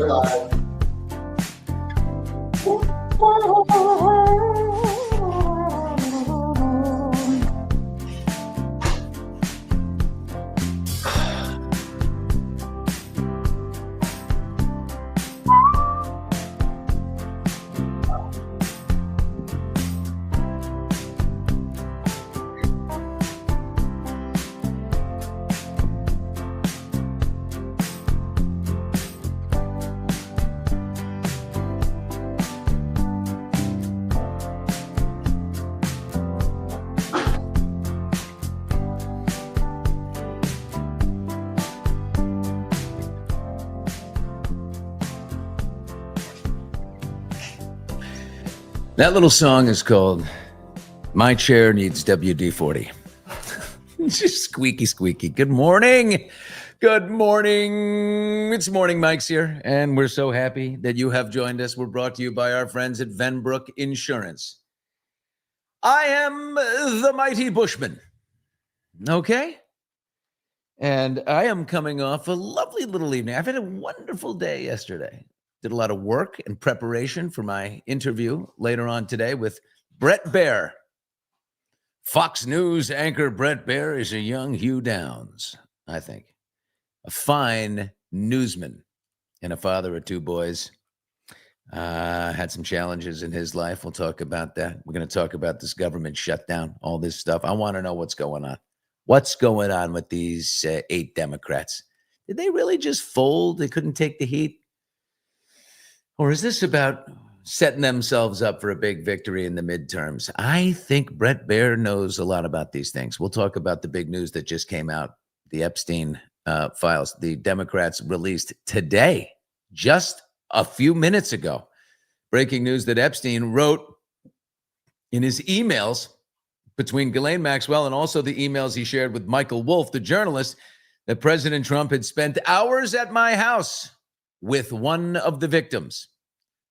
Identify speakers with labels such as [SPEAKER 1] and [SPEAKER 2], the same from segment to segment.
[SPEAKER 1] We're live.
[SPEAKER 2] That little song is called My Chair Needs WD-40. It's just squeaky, squeaky. Good morning. Good morning. It's Morning Mike's here, and we're so happy that you have joined us. We're brought to you by our friends at Venbrook Insurance. I am the mighty Bushman, okay? And I am coming off a lovely little evening. I've had a wonderful day yesterday. Did a lot of work and preparation for my interview later on today with Bret Baier. Fox News anchor Bret Baier is a young Hugh Downs, I think. A fine newsman and a father of two boys. Had some challenges in his life. We'll talk about that. We're going to talk about this government shutdown, all this stuff. I want to know what's going on. What's going on with these 8 Democrats? Did they really just fold? They couldn't take the heat? Or is this about setting themselves up for a big victory in the midterms? I think Bret Baier knows a lot about these things. We'll talk about the big news that just came out, the Epstein files. The Democrats released today, just a few minutes ago, breaking news that Epstein wrote in his emails between Ghislaine Maxwell and also the emails he shared with Michael Wolff, the journalist, that President Trump had spent hours at my house with one of the victims.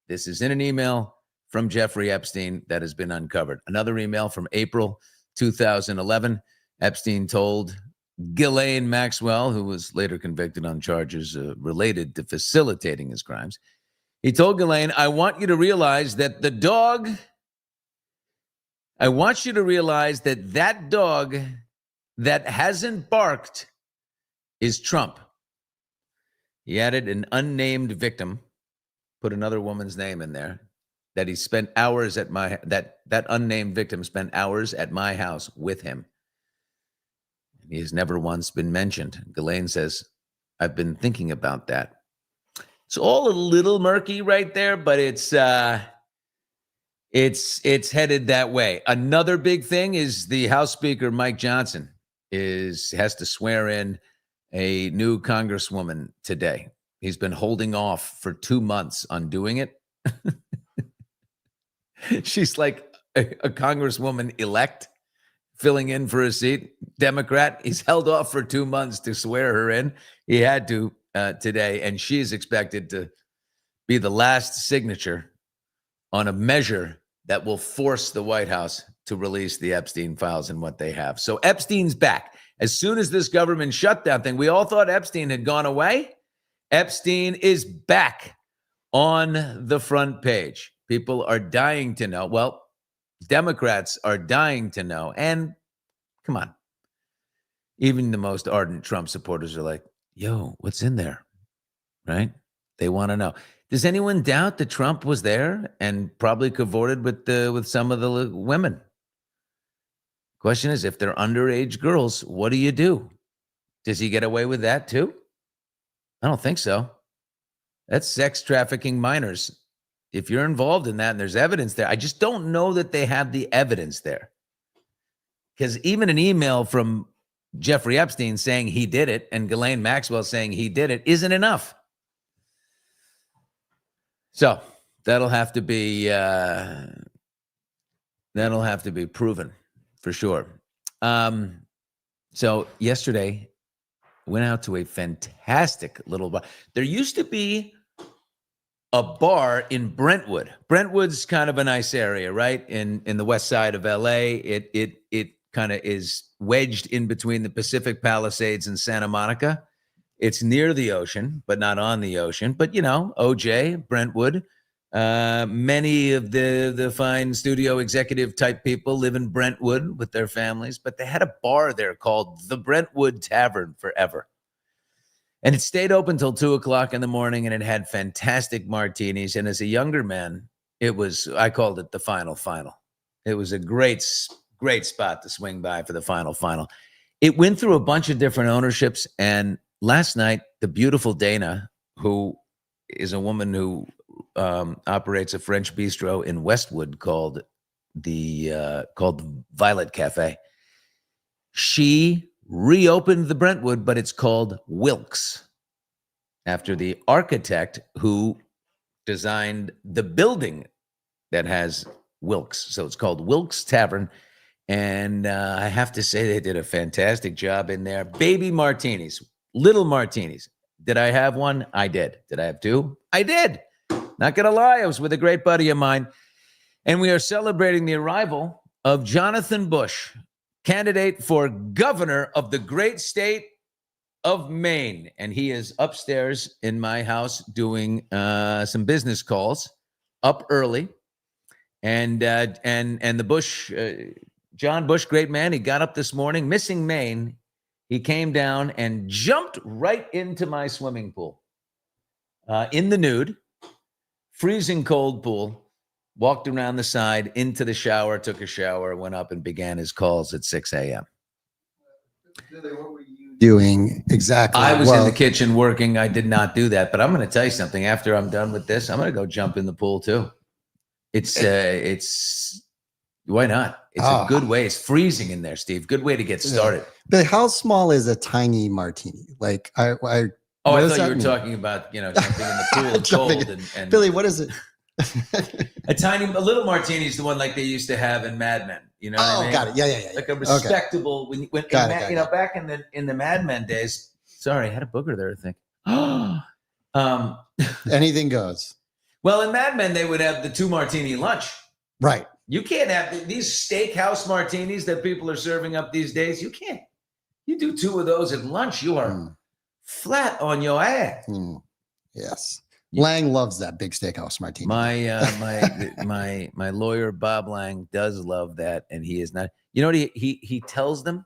[SPEAKER 2] This is in an email from Jeffrey Epstein that has been uncovered. Another email from April 2011. Epstein told Ghislaine Maxwell, who was later convicted on charges related to facilitating his crimes. He told Ghislaine, I want you to realize that that dog that hasn't barked is Trump. He added an unnamed victim, put another woman's name in there, that he spent hours at that unnamed victim spent hours at my house with him. He has never once been mentioned. Ghislaine says, I've been thinking about that. It's all a little murky right there, but it's headed that way. Another big thing is the House Speaker, Mike Johnson, has to swear in a new congresswoman today. He's been holding off for 2 months on doing it. She's like a congresswoman elect filling in for a seat, Democrat. He's held off for 2 months to swear her in. He had to today, and she is expected to be the last signature on a measure that will force the White House to release the Epstein files and what they have. So Epstein's back. As soon as this government shutdown thing, we all thought Epstein had gone away. Epstein is back on the front page. People are dying to know. Well, Democrats are dying to know. And come on, even the most ardent Trump supporters are like, yo, what's in there? Right? They want to know. Does anyone doubt that Trump was there and probably cavorted with some of the women? Question is, if they're underage girls, what do you do? Does he get away with that too? I don't think so. That's sex trafficking minors. If you're involved in that and there's evidence there, I just don't know that they have the evidence there. Because even an email from Jeffrey Epstein saying he did it and Ghislaine Maxwell saying he did it isn't enough. So that'll have to be proven for sure. So yesterday, went out to a fantastic little bar. There used to be a bar in Brentwood. Brentwood's kind of a nice area, right? In the west side of LA. It kind of is wedged in between the Pacific Palisades and Santa Monica. It's near the ocean, but not on the ocean. But, OJ, Brentwood, many of the fine studio executive type people live in Brentwood with their families, but they had a bar there called the Brentwood Tavern forever. And it stayed open till 2:00 in the morning, and it had fantastic martinis. And as a younger man, I called it the final. It was a great spot to swing by for the final. It went through a bunch of different ownerships. And last night, the beautiful Dana, who is a woman who operates a French bistro in Westwood called Violet Cafe, she reopened the Brentwood, but it's called Wilkes, after the architect who designed the building that has Wilkes. So it's called Wilkes Tavern. And I have to say they did a fantastic job in there. Baby martinis, little martinis. Did I have one? I did. Did I have two? I did. Not going to lie. I was with a great buddy of mine. And we are celebrating the arrival of Jonathan Bush, candidate for governor of the great state of Maine. And he is upstairs in my house doing some business calls up early. And the Bush, John Bush, great man, he got up this morning, missing Maine. He came down and jumped right into my swimming pool in the nude, freezing cold pool. Walked around the side, into the shower, took a shower, went up and began his calls at 6 a.m.
[SPEAKER 1] What were you doing exactly?
[SPEAKER 2] I was in the kitchen working. I did not do that, but I'm going to tell you something. After I'm done with this, I'm going to go jump in the pool too. It's why not? It's a good way. It's freezing in there, Steve. Good way to get started.
[SPEAKER 1] But how small is a tiny martini? Like I
[SPEAKER 2] thought you were talking about, jumping in the pool cold and
[SPEAKER 1] Billy, what is it?
[SPEAKER 2] A little martini is the one like they used to have in Mad Men. You know what I mean?
[SPEAKER 1] Got it. Yeah.
[SPEAKER 2] Like a respectable back in the Mad Men days. Sorry, I had a booger there, I think.
[SPEAKER 1] Anything goes.
[SPEAKER 2] Well, in Mad Men, they would have the 2 martini lunch.
[SPEAKER 1] Right.
[SPEAKER 2] You can't have these steakhouse martinis that people are serving up these days. You can't. You do 2 of those at lunch, you are flat on your ass.
[SPEAKER 1] Yes. Lang loves that big steakhouse martini.
[SPEAKER 2] My lawyer Bob Lang does love that, and he is not. You know what he tells them,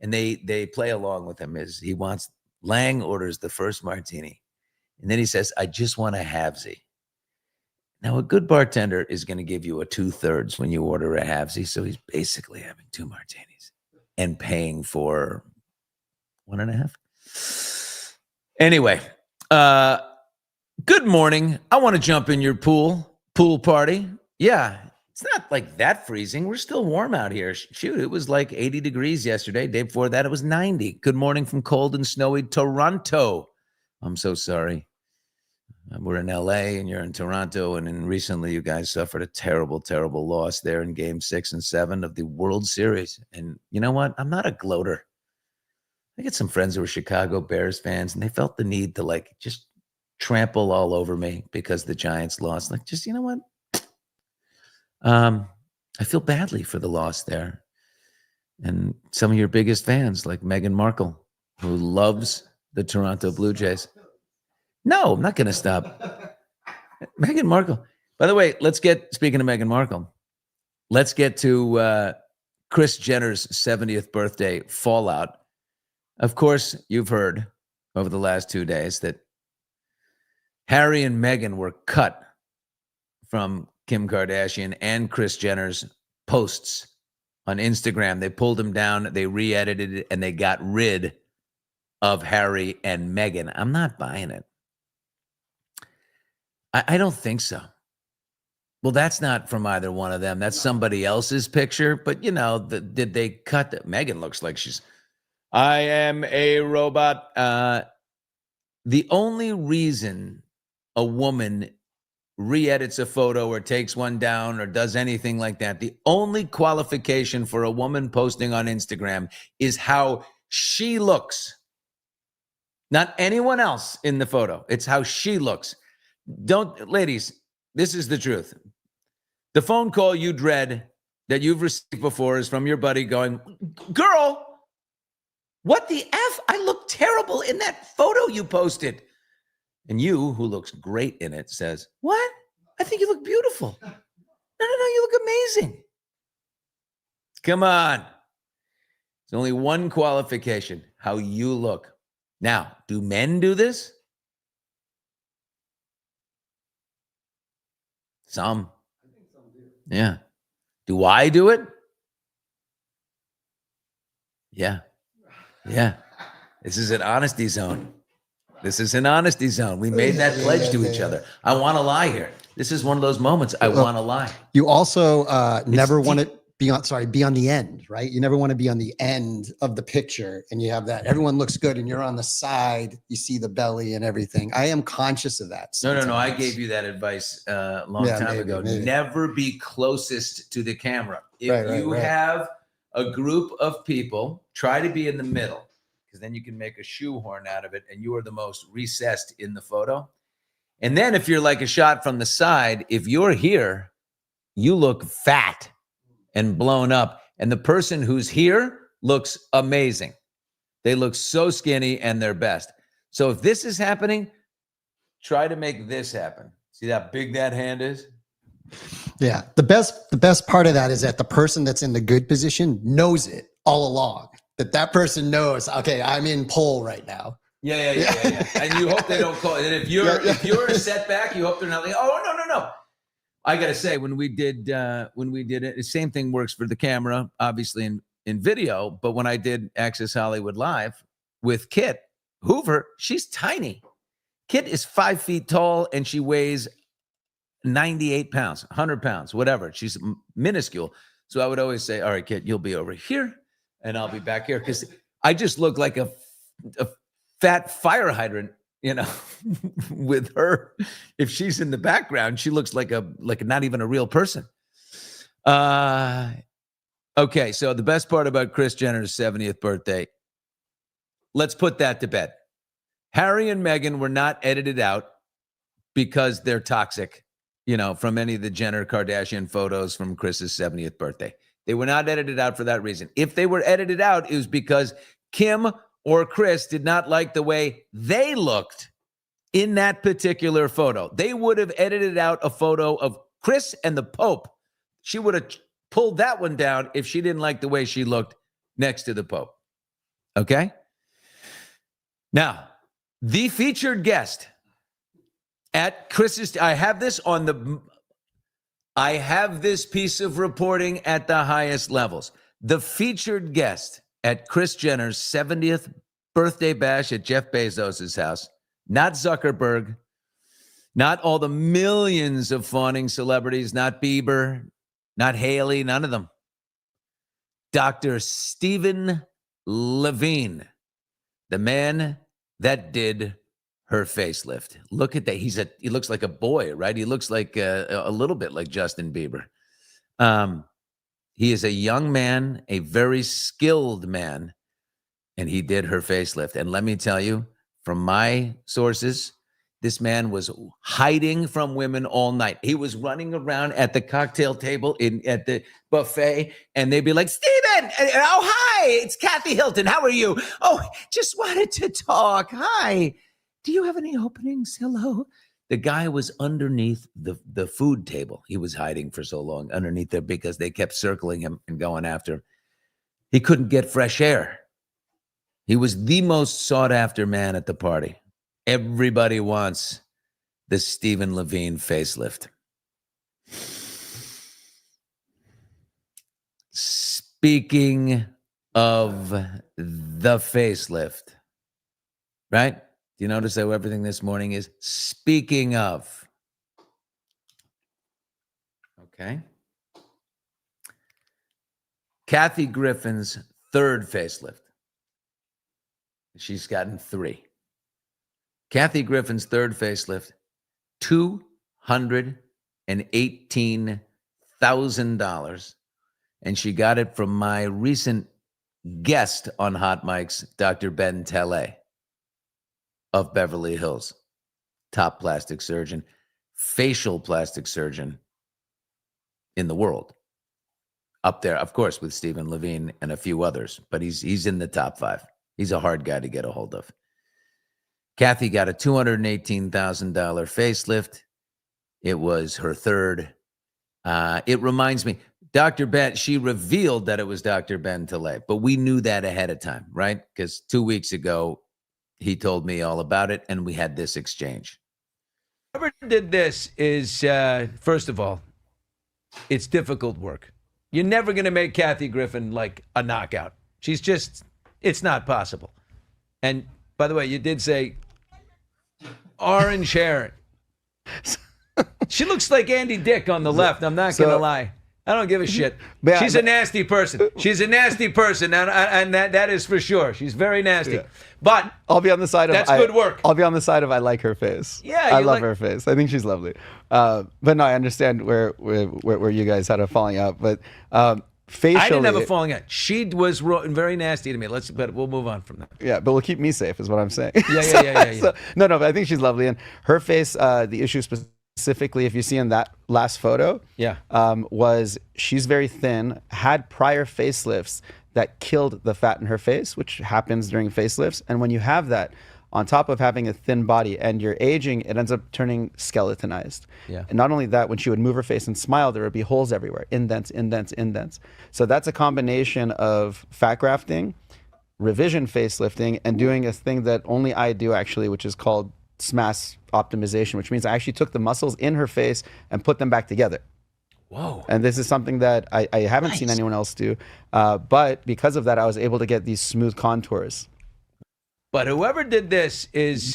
[SPEAKER 2] and they play along with him. Is Lang orders the first martini, and then he says, "I just want a halvesy." Now a good bartender is going to give you a 2/3 when you order a halvesy, so he's basically having 2 martinis and paying for 1.5. Anyway. Good morning. I want to jump in your pool party. Yeah, it's not like that freezing. We're still warm out here. Shoot, it was like 80 degrees yesterday. Day before that, it was 90. Good morning from cold and snowy Toronto. I'm so sorry. We're in LA and you're in Toronto. And recently you guys suffered a terrible, terrible loss there in game 6 and 7 of the World Series. And you know what? I'm not a gloater. I get some friends who are Chicago Bears fans, and they felt the need to just trample all over me because the Giants lost. You know what? I feel badly for the loss there. And some of your biggest fans, like Meghan Markle, who loves the Toronto Blue Jays. No, I'm not going to stop. Meghan Markle. By the way, speaking of Meghan Markle, let's get to Kris Jenner's 70th birthday fallout. Of course, you've heard over the last 2 days that Harry and Meghan were cut from Kim Kardashian and Kris Jenner's posts on Instagram. They pulled them down, they re-edited it, and they got rid of Harry and Meghan. I'm not buying it. I don't think so. Well, that's not from either one of them. That's somebody else's picture. But, did they cut that? Meghan looks like I am a robot. The only reason a woman re-edits a photo or takes one down or does anything like that, the only qualification for a woman posting on Instagram is how she looks. Not anyone else in the photo. It's how she looks. Ladies, this is the truth. The phone call you dread that you've received before is from your buddy going, "Girl, What the F? I look terrible in that photo you posted. And you, who looks great in it, says, what? I think you look beautiful. No, you look amazing. Come on. There's only one qualification, how you look. Now, do men do this? Some. Yeah. Do I do it? Yeah. Yeah. This is an honesty zone. This is an honesty zone. We made that pledge to each other. I want to lie here. This is one of those moments I want to lie.
[SPEAKER 1] You also never want to be on the end, right? You never want to be on the end of the picture and you have that. Everyone looks good and you're on the side. You see the belly and everything. I am conscious of that.
[SPEAKER 2] No. I gave you that advice a long time ago. Never be closest to the camera. If you have a group of people, try to be in the middle, because then you can make a shoehorn out of it and you are the most recessed in the photo. And then if you're like a shot from the side, if you're here, you look fat and blown up. And the person who's here looks amazing. They look so skinny and their best. So if this is happening, try to make this happen. See how big that hand is?
[SPEAKER 1] Yeah. The best part of that is that the person that's in the good position knows it all along. That person knows, okay, I'm in pole right now.
[SPEAKER 2] Yeah. And you hope they don't call it. And if you're a setback, you hope they're not like, oh, no. I got to say, when we did it, the same thing works for the camera, obviously in video. But when I did Access Hollywood Live with Kit Hoover, she's tiny. Kit is 5 feet tall and she weighs 98 pounds, 100 pounds, whatever. She's minuscule. So I would always say, all right, Kit, you'll be over here and I'll be back here. Because I just look like a fat fire hydrant, with her. If she's in the background, she looks like not even a real person. Okay, so the best part about Kris Jenner's 70th birthday, let's put that to bed. Harry and Meghan were not edited out because they're toxic, from any of the Jenner Kardashian photos from Kris's 70th birthday. They were not edited out for that reason. If they were edited out, it was because Kim or Kris did not like the way they looked in that particular photo. They would have edited out a photo of Kris and the Pope. She would have pulled that one down if she didn't like the way she looked next to the Pope. Okay? Now, the featured guest at Kris's, I have this piece of reporting at the highest levels. The featured guest at Kris Jenner's 70th birthday bash at Jeff Bezos' house, not Zuckerberg, not all the millions of fawning celebrities, not Bieber, not Haley, none of them. Dr. Stephen Levine, the man that did her facelift. Look at that. He looks like a boy, right? He looks like a little bit like Justin Bieber. He is a young man, a very skilled man, and he did her facelift. And let me tell you, from my sources, this man was hiding from women all night. He was running around at the cocktail table at the buffet, and they'd be like, Steven, oh, hi, it's Kathy Hilton. How are you? Oh, just wanted to talk. Hi. Do you have any openings? Hello. The guy was underneath the food table. He was hiding for so long underneath there because they kept circling him and going after him. He couldn't get fresh air. He was the most sought after man at the party. Everybody wants the Stephen Levine facelift. Speaking of the facelift, right? Do you notice how everything this morning is speaking of? Okay. Kathy Griffin's third facelift. She's gotten 3. Kathy Griffin's third facelift, $218,000. And she got it from my recent guest on Hot Mics, Dr. Ben Tele of Beverly Hills, top plastic surgeon, facial plastic surgeon in the world. Up there, of course, with Stephen Levine and a few others, but he's in the top 5. He's a hard guy to get a hold of. Kathy got a $218,000 facelift. It was her third. It reminds me, Dr. Ben, she revealed that it was Dr. Ben Taleb, but we knew that ahead of time, right? Because 2 weeks ago, he told me all about it, and we had this exchange. Whoever did this is, first of all, it's difficult work. You're never going to make Kathy Griffin like a knockout. She's just, it's not possible. And by the way, you did say orange hair. She looks like Andy Dick on the left. I'm not going to lie. I don't give a shit. She's a nasty person. She's a nasty person, and that is for sure. She's very nasty. Yeah. But
[SPEAKER 3] I'll be on the side of
[SPEAKER 2] that's good work.
[SPEAKER 3] I'll be on the side of I like her face.
[SPEAKER 2] Yeah,
[SPEAKER 3] I love her face. I think she's lovely. But no, I understand where you guys had a falling out. But facially,
[SPEAKER 2] I didn't have a falling out. She was very nasty to me. But we'll move on from that.
[SPEAKER 3] Yeah, but we'll keep me safe, is what I'm saying.
[SPEAKER 2] Yeah.
[SPEAKER 3] So, no, but I think she's lovely, and her face. The issue specifically, if you see in that last photo, was she's very thin, had prior facelifts that killed the fat in her face, which happens during facelifts. And when you have that, on top of having a thin body and you're aging, it ends up turning skeletonized.
[SPEAKER 2] Yeah.
[SPEAKER 3] And not only that, when she would move her face and smile, there would be holes everywhere, indents, indents, indents. So that's a combination of fat grafting, revision facelifting, and doing a thing that only I do actually, which is called SMAS optimization, which means I actually took the muscles in her face and put them back together.
[SPEAKER 2] Whoa.
[SPEAKER 3] And this is something that I haven't seen anyone else do. But because of that, I was able to get these smooth contours.
[SPEAKER 2] But whoever did this is,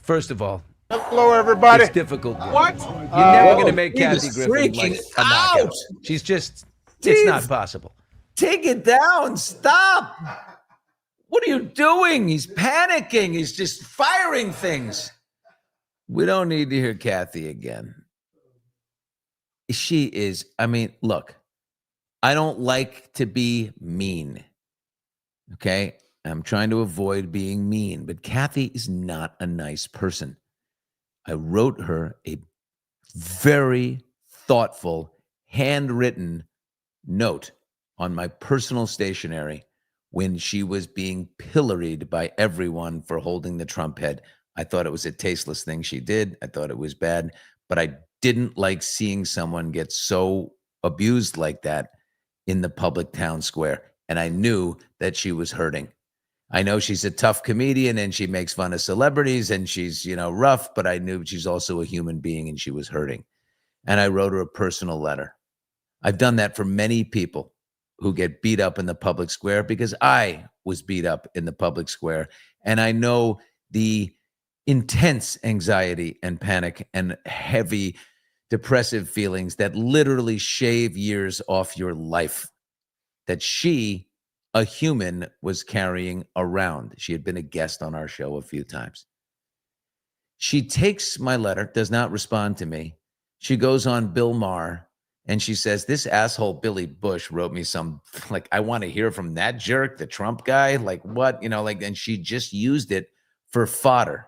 [SPEAKER 2] first of all,
[SPEAKER 4] hello, everybody.
[SPEAKER 2] It's difficult.
[SPEAKER 4] What?
[SPEAKER 2] You're never going to make Kathy Griffin like a knockout. She's just, it's not possible. Take it down. Stop. What are you doing? He's panicking. He's just firing things. We don't need to hear Kathy again. She is, look, I don't like to be mean. Okay? I'm trying to avoid being mean, but Kathy is not a nice person. I wrote her a very thoughtful, handwritten note on my personal stationery when she was being pilloried by everyone for holding the Trump head. I thought it was a tasteless thing she did. I thought it was bad, but I didn't like seeing someone get so abused like that in the public town square. And I knew that she was hurting. I know she's a tough comedian and she makes fun of celebrities and she's, rough, but I knew she's also a human being and she was hurting. And I wrote her a personal letter. I've done that for many people who get beat up in the public square because I was beat up in the public square. And I know the intense anxiety and panic and heavy depressive feelings that literally shave years off your life that she, a human, was carrying around. She had been a guest on our show a few times. She takes my letter, does not respond to me. She goes on Bill Maher and she says, this asshole Billy Bush wrote me some, I want to hear from that jerk, the Trump guy, what, and she just used it for fodder.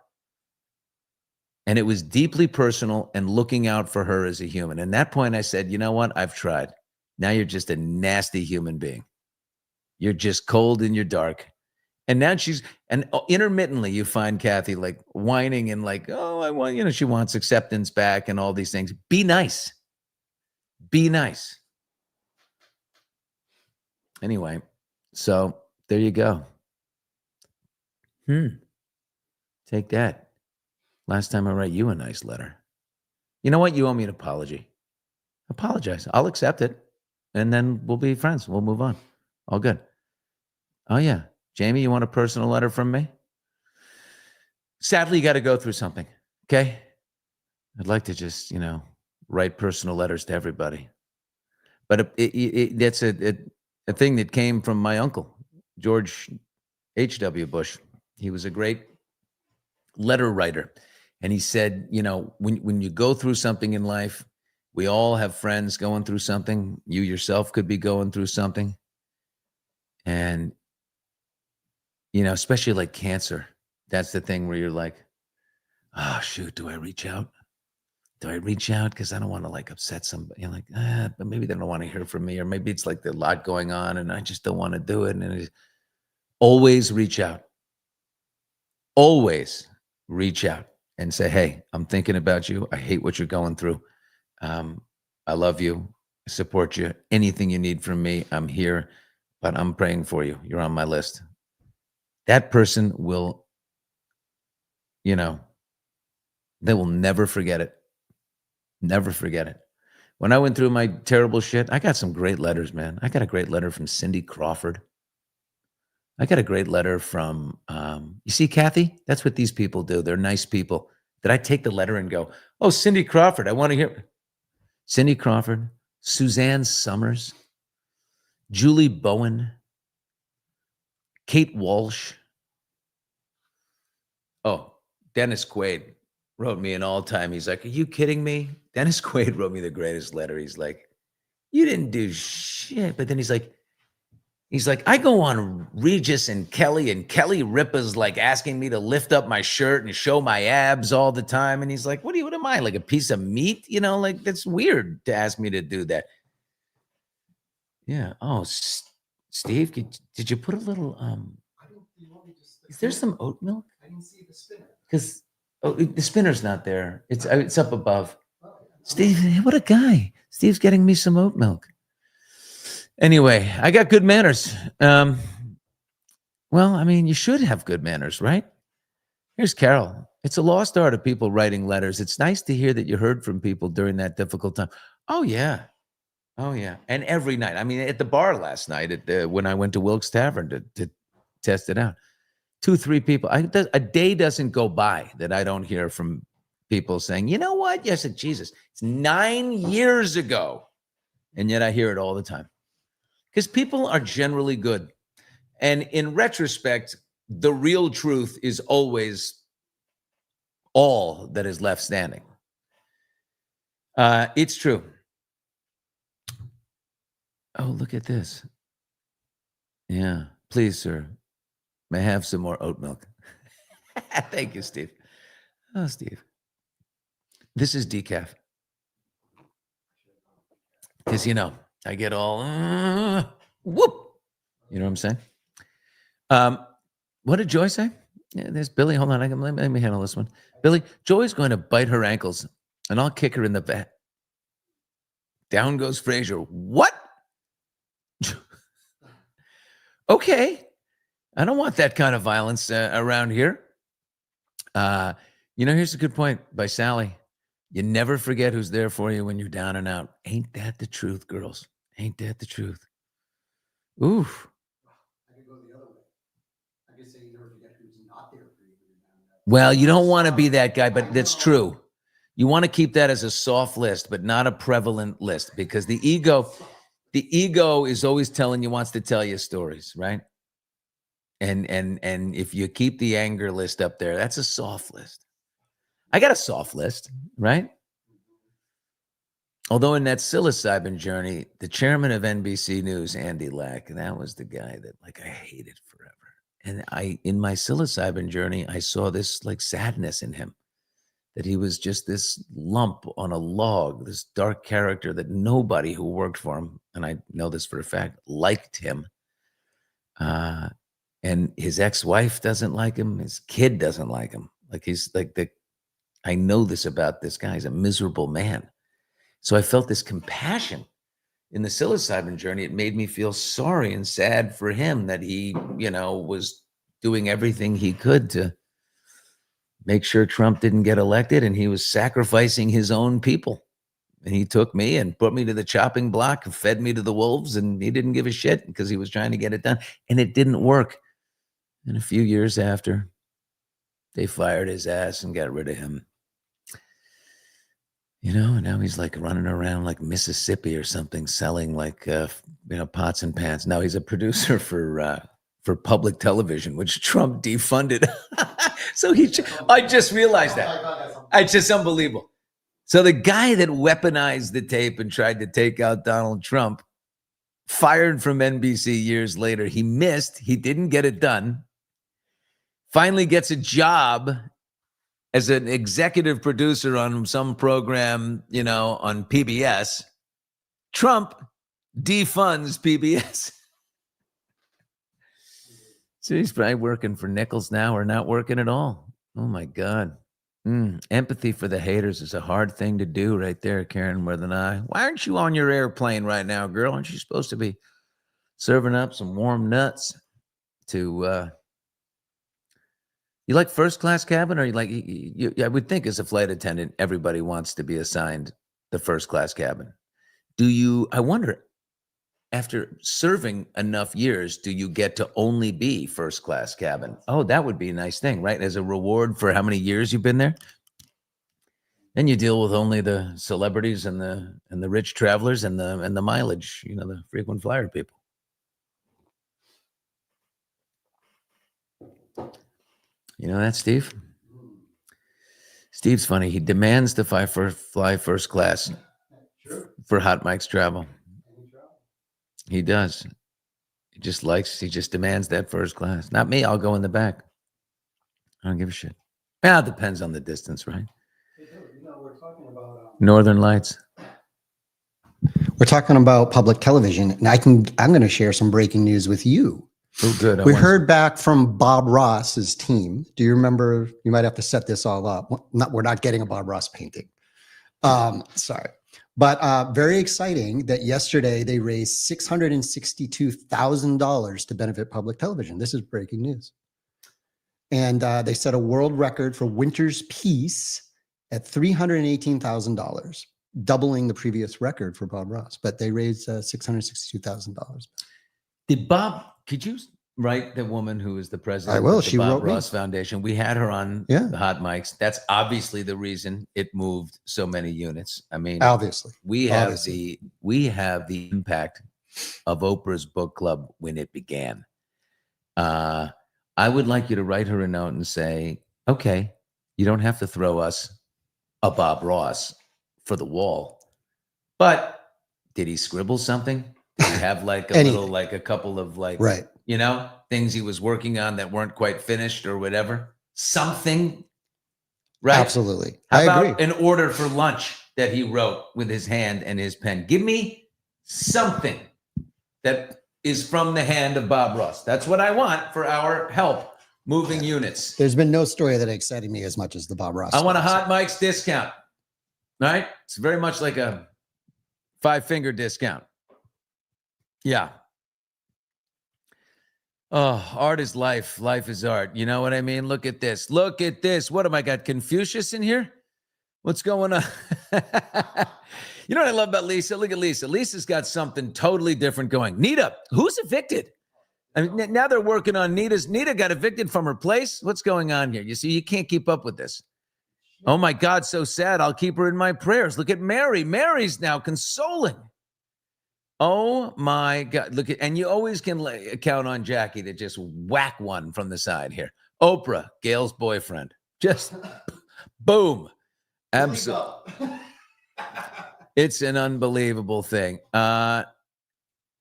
[SPEAKER 2] And it was deeply personal and looking out for her as a human. And at that point I said, you know what? I've tried. Now you're just a nasty human being. You're just cold and you're dark. And now intermittently you find Kathy whining and I want, she wants acceptance back and all these things. Be nice. Be nice. Anyway, so there you go. Take that. Last time I write you a nice letter. You know what? You owe me an apology. Apologize. I'll accept it. And then we'll be friends. We'll move on. All good. Oh, yeah. Jamie, you want a personal letter from me? Sadly, you got to go through something. Okay? I'd like to just, write personal letters to everybody. But that's a thing that came from my uncle, George H.W. Bush. He was a great letter writer. And he said, when you go through something in life, we all have friends going through something. You yourself could be going through something. And, especially like cancer, that's the thing where you're like, oh, shoot, do I reach out? Do I reach out? Because I don't want to upset somebody. You're but maybe they don't want to hear from me. Or maybe it's there's a lot going on and I just don't want to do it. And always reach out. always reach out and say, hey, I'm thinking about you. I hate what you're going through. I love you, support you. Anything you need from me, I'm here, but I'm praying for you. You're on my list. That person will, they will never forget it. Never forget it. When I went through my terrible shit, I got some great letters, man. I got a great letter from Cindy Crawford. I got a great letter from, you see, Kathy, that's what these people do. They're nice people. Did I take the letter and go, oh, Cindy Crawford, I want to hear. Cindy Crawford, Suzanne Summers, Julie Bowen, Kate Walsh. Oh, Dennis Quaid wrote me an all-time. He's like, are you kidding me? Dennis Quaid wrote me the greatest letter. He's like, you didn't do shit. But then he's like, I go on Regis and Kelly Ripa's like asking me to lift up my shirt and show my abs all the time. And he's like, what am I, like a piece of meat? Like that's weird to ask me to do that. Yeah. Oh, Steve, did you put a little, is there some oat milk?
[SPEAKER 1] I didn't see the spinner.
[SPEAKER 2] Because the spinner's not there. It's up above. Steve, what a guy. Steve's getting me some oat milk. Anyway, I got good manners. Well, I mean, you should have good manners, right? Here's Carol. It's a lost art of people writing letters. It's nice to hear that you heard from people during that difficult time. Oh, yeah. Oh, yeah. And every night. I mean, at the bar last night, when I went to Wilkes Tavern to test it out, 2-3 people. A day doesn't go by that I don't hear from people saying, you know what? Yes, Jesus, it's 9 years ago. And yet I hear it all the time. Because people are generally good. And in retrospect, the real truth is always all that is left standing. It's true. Oh, look at this. Yeah, please, sir. May I have some more oat milk? Thank you, Steve. Oh, Steve. This is decaf. Because, I get all, whoop. You know what I'm saying? What did Joy say? Yeah, there's Billy. Hold on. Let me handle this one. Billy, Joy's going to bite her ankles, and I'll kick her in the back. Down goes Frazier. What? Okay. I don't want that kind of violence around here. Here's a good point by Sally. You never forget who's there for you when you're down and out. Ain't that the truth, girls? Ain't that the truth? Oof.
[SPEAKER 1] I could go the other way. I could say you never forget who's not there for you when you're down and out.
[SPEAKER 2] Well, you don't want to be that guy, but that's true. You want to keep that as a soft list, but not a prevalent list, because the ego is always wants to tell you stories, right? And if you keep the anger list up there, that's a soft list. I got a soft list, right? Although in that psilocybin journey, the chairman of NBC News, Andy Lack, that was the guy that I hated forever. And in my psilocybin journey, I saw this sadness in him, that he was just this lump on a log, this dark character that nobody who worked for him, and I know this for a fact, liked him. And his ex-wife doesn't like him. His kid doesn't like him. I know this about this guy. He's a miserable man. So I felt this compassion in the psilocybin journey. It made me feel sorry and sad for him that he, was doing everything he could to make sure Trump didn't get elected, and he was sacrificing his own people. And he took me and put me to the chopping block and fed me to the wolves, and he didn't give a shit because he was trying to get it done. And it didn't work. And a few years after, they fired his ass and got rid of him. And now he's running around like Mississippi or something, selling pots and pans. Now he's a producer for public television, which Trump defunded. So I just realized that. It's just unbelievable. So the guy that weaponized the tape and tried to take out Donald Trump, fired from NBC years later. He missed. He didn't get it done. Finally gets a job as an executive producer on some program, on PBS. Trump defunds PBS. So he's probably working for nickels now or not working at all. Oh my God. Empathy for the haters is a hard thing to do right there, Karen, more than I. Why aren't you on your airplane right now, girl? Aren't you supposed to be serving up some warm nuts to, you like first class cabin, or you like, I would think as a flight attendant, everybody wants to be assigned the first class cabin. I wonder, after serving enough years, do you get to only be first class cabin? Oh, that would be a nice thing, right? As a reward for how many years you've been there. Then you deal with only the celebrities and the rich travelers and the mileage, the frequent flyer people. You know that, Steve? Steve's funny. He demands to fly first class for Hot Mike's travel. He does. He just demands that first class. Not me. I'll go in the back. I don't give a shit. Well, it depends on the distance, right?
[SPEAKER 1] We're talking about
[SPEAKER 2] Northern Lights.
[SPEAKER 1] We're talking about public television, and I'm going to share some breaking news with you.
[SPEAKER 2] Oh, good.
[SPEAKER 1] We heard back from Bob Ross's team. Do you remember? You might have to set this all up. We're not getting a Bob Ross painting. Sorry. But very exciting that yesterday they raised $662,000 to benefit public television. This is breaking news. And they set a world record for Winter's Peace at $318,000, doubling the previous record for Bob Ross. But they raised $662,000.
[SPEAKER 2] Could you write the woman who is the president
[SPEAKER 1] I will.
[SPEAKER 2] of the
[SPEAKER 1] She
[SPEAKER 2] Bob
[SPEAKER 1] wrote
[SPEAKER 2] Ross Foundation? We had her on the Hot Mics. That's obviously the reason it moved so many units. I mean,
[SPEAKER 1] Obviously.
[SPEAKER 2] we have the impact of Oprah's book club when it began. I would like you to write her a note and say, okay, you don't have to throw us a Bob Ross for the wall, but did he scribble something? Did he have like a couple of
[SPEAKER 1] Right.
[SPEAKER 2] Things he was working on that weren't quite finished or whatever? Something, right?
[SPEAKER 1] Absolutely.
[SPEAKER 2] How
[SPEAKER 1] I
[SPEAKER 2] about
[SPEAKER 1] agree.
[SPEAKER 2] an order for lunch that he wrote with his hand and his pen? Give me something that is from the hand of Bob Ross. That's what I want for our help moving units.
[SPEAKER 1] There's been no story that excited me as much as the Bob Ross.
[SPEAKER 2] I want a
[SPEAKER 1] story.
[SPEAKER 2] Hot Mike's discount, right? It's very much like a 5-finger discount. Yeah. Oh, art is life. Life is art. You know what I mean? Look at this. Look at this. What am I got? Confucius in here? What's going on? You know what I love about Lisa? Look at Lisa. Lisa's got something totally different going. Nita, who's evicted? I mean, now they're working on Nita got evicted from her place. What's going on here? You see, you can't keep up with this. Oh my God, so sad. I'll keep her in my prayers. Look at Mary. Mary's now consoling. Oh my God. Look at, and you always can count on Jackie to just whack one from the side here. Oprah, Gail's boyfriend. Just boom. Absolutely. It's an unbelievable thing. All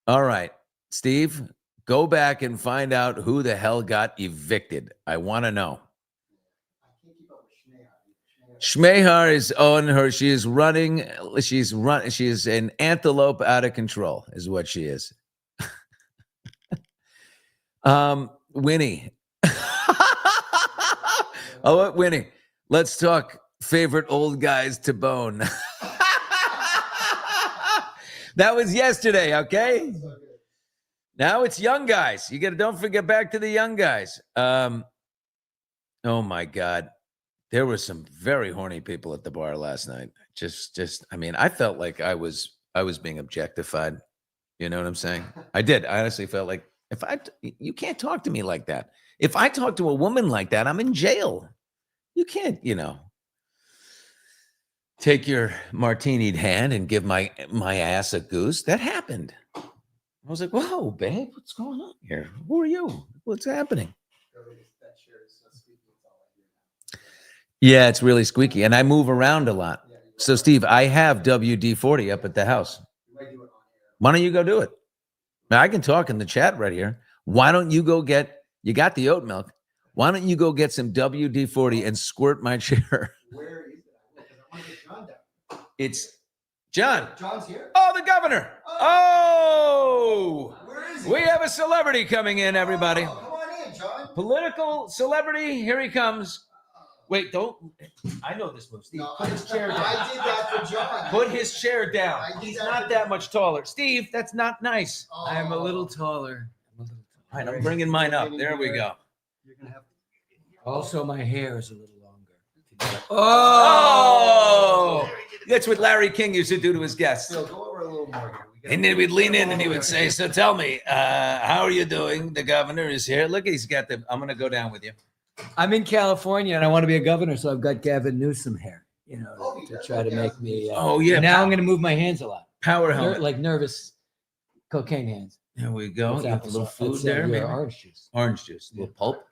[SPEAKER 2] right, Steve, go back and find out who the hell got evicted. I want to know. Schmehar is on her. She is running. She is an antelope out of control, is what she is. Winnie. Oh, Winnie. Let's talk favorite old guys to bone. That was yesterday, okay? Now it's young guys. Don't forget back to the young guys. Oh my God. There were some very horny people at the bar last night. I mean, I felt like I was being objectified. You know what I'm saying? I did. I honestly felt like you can't talk to me like that. If I talk to a woman like that, I'm in jail. You can't, take your martinied hand and give my ass a goose. That happened. I was like, whoa, babe, what's going on here? Who are you? What's happening? Yeah, it's really squeaky. And I move around a lot. So, Steve, I have WD-40 up at the house. Why don't you go do it? Now, I can talk in the chat right here. Why don't you go you got the oat milk. Why don't you go get some WD-40 and squirt my chair?
[SPEAKER 1] Where is it? I want to get John down.
[SPEAKER 2] It's John.
[SPEAKER 1] John's here.
[SPEAKER 2] Oh, the governor. Oh.
[SPEAKER 1] Where is he?
[SPEAKER 2] We have a celebrity coming in, everybody.
[SPEAKER 1] Oh, come on in,
[SPEAKER 2] political celebrity. Here he comes. Wait, don't. I know this move, Steve. Put his chair down.
[SPEAKER 1] I did that for John.
[SPEAKER 2] Put his chair down. He's not that much taller. Steve, that's not nice.
[SPEAKER 4] I'm a little taller.
[SPEAKER 2] All right, I'm bringing mine up. There we go.
[SPEAKER 1] You're gonna have
[SPEAKER 4] Also, my hair is a little longer.
[SPEAKER 2] Oh, that's what Larry King used to do to his guests.
[SPEAKER 1] Phil, go over a little more here. We
[SPEAKER 2] And then we'd lean in and he would say, so tell me, how are you doing? The governor is here. Look, he's got the, I'm going to go down with you.
[SPEAKER 4] I'm in California and I want to be a governor, so I've got Gavin Newsom hair, you know, to try to make me.
[SPEAKER 2] Oh, yeah.
[SPEAKER 4] Now I'm going to move my hands a lot,
[SPEAKER 2] Power helmet.
[SPEAKER 4] like nervous cocaine hands.
[SPEAKER 2] There we go.
[SPEAKER 4] With
[SPEAKER 2] Got a little
[SPEAKER 4] applesauce.
[SPEAKER 2] food
[SPEAKER 4] That's,
[SPEAKER 2] there.
[SPEAKER 4] yeah,
[SPEAKER 2] Maybe.
[SPEAKER 4] orange juice.
[SPEAKER 2] Orange juice, a little pulp.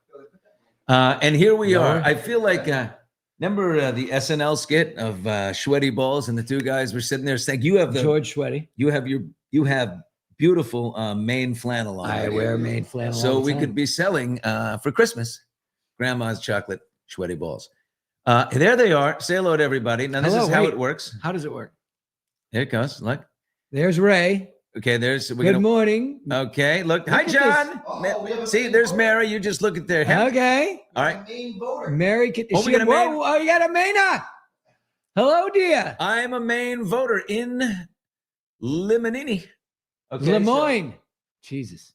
[SPEAKER 2] And here we are.
[SPEAKER 4] Lower.
[SPEAKER 2] I feel like, remember the SNL skit of Sweaty Balls and the two guys were sitting there saying, you have the,
[SPEAKER 4] George Sweaty.
[SPEAKER 2] you have beautiful Maine flannel on.
[SPEAKER 4] I
[SPEAKER 2] right
[SPEAKER 4] wear
[SPEAKER 2] here.
[SPEAKER 4] Maine flannel.
[SPEAKER 2] So
[SPEAKER 4] all the
[SPEAKER 2] we
[SPEAKER 4] time.
[SPEAKER 2] could be selling for Christmas, Grandma's chocolate Sweaty Balls. There they are. Say hello to everybody. Now this
[SPEAKER 4] Hello,
[SPEAKER 2] is how
[SPEAKER 4] wait.
[SPEAKER 2] it works.
[SPEAKER 4] How does it work?
[SPEAKER 2] There it goes. Look.
[SPEAKER 4] There's Ray.
[SPEAKER 2] Okay, there's
[SPEAKER 4] Good morning.
[SPEAKER 2] Okay, look.
[SPEAKER 4] Look
[SPEAKER 2] Hi,
[SPEAKER 4] at
[SPEAKER 2] John.
[SPEAKER 1] Oh, we have a
[SPEAKER 2] See,
[SPEAKER 1] main
[SPEAKER 2] there's
[SPEAKER 1] voter.
[SPEAKER 2] Mary. You just look at their head.
[SPEAKER 4] Okay.
[SPEAKER 2] All right.
[SPEAKER 1] Main voter.
[SPEAKER 4] Mary, can,
[SPEAKER 2] Oh, we got a Maine?
[SPEAKER 4] whoa, oh, you got a Maina. Hello, dear.
[SPEAKER 2] I'm a Maine voter in Limonini. Okay, so
[SPEAKER 4] Lemoyne. Jesus.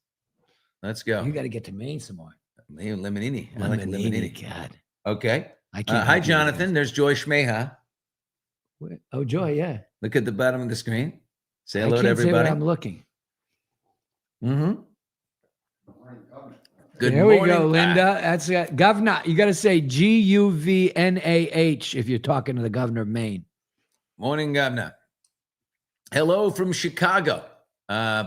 [SPEAKER 2] let's go.
[SPEAKER 4] You got to get to Maine some more.
[SPEAKER 2] Limonini. I like Limonini.
[SPEAKER 4] God.
[SPEAKER 2] Okay.
[SPEAKER 4] I can't.
[SPEAKER 2] Hi,
[SPEAKER 4] help you with
[SPEAKER 2] Jonathan. There's Joy Schmeha.
[SPEAKER 4] that. Oh, Joy, yeah.
[SPEAKER 2] Look at the bottom of the screen. Say
[SPEAKER 4] I
[SPEAKER 2] hello
[SPEAKER 4] can't
[SPEAKER 2] to
[SPEAKER 4] say what
[SPEAKER 2] everybody.
[SPEAKER 4] I'm looking.
[SPEAKER 2] Mm-hmm. Good
[SPEAKER 4] There
[SPEAKER 2] morning.
[SPEAKER 4] we go, Linda. That's governor. You got to say GUVNAH if you're talking to the governor of Maine.
[SPEAKER 2] Morning, Governor. Hello from Chicago.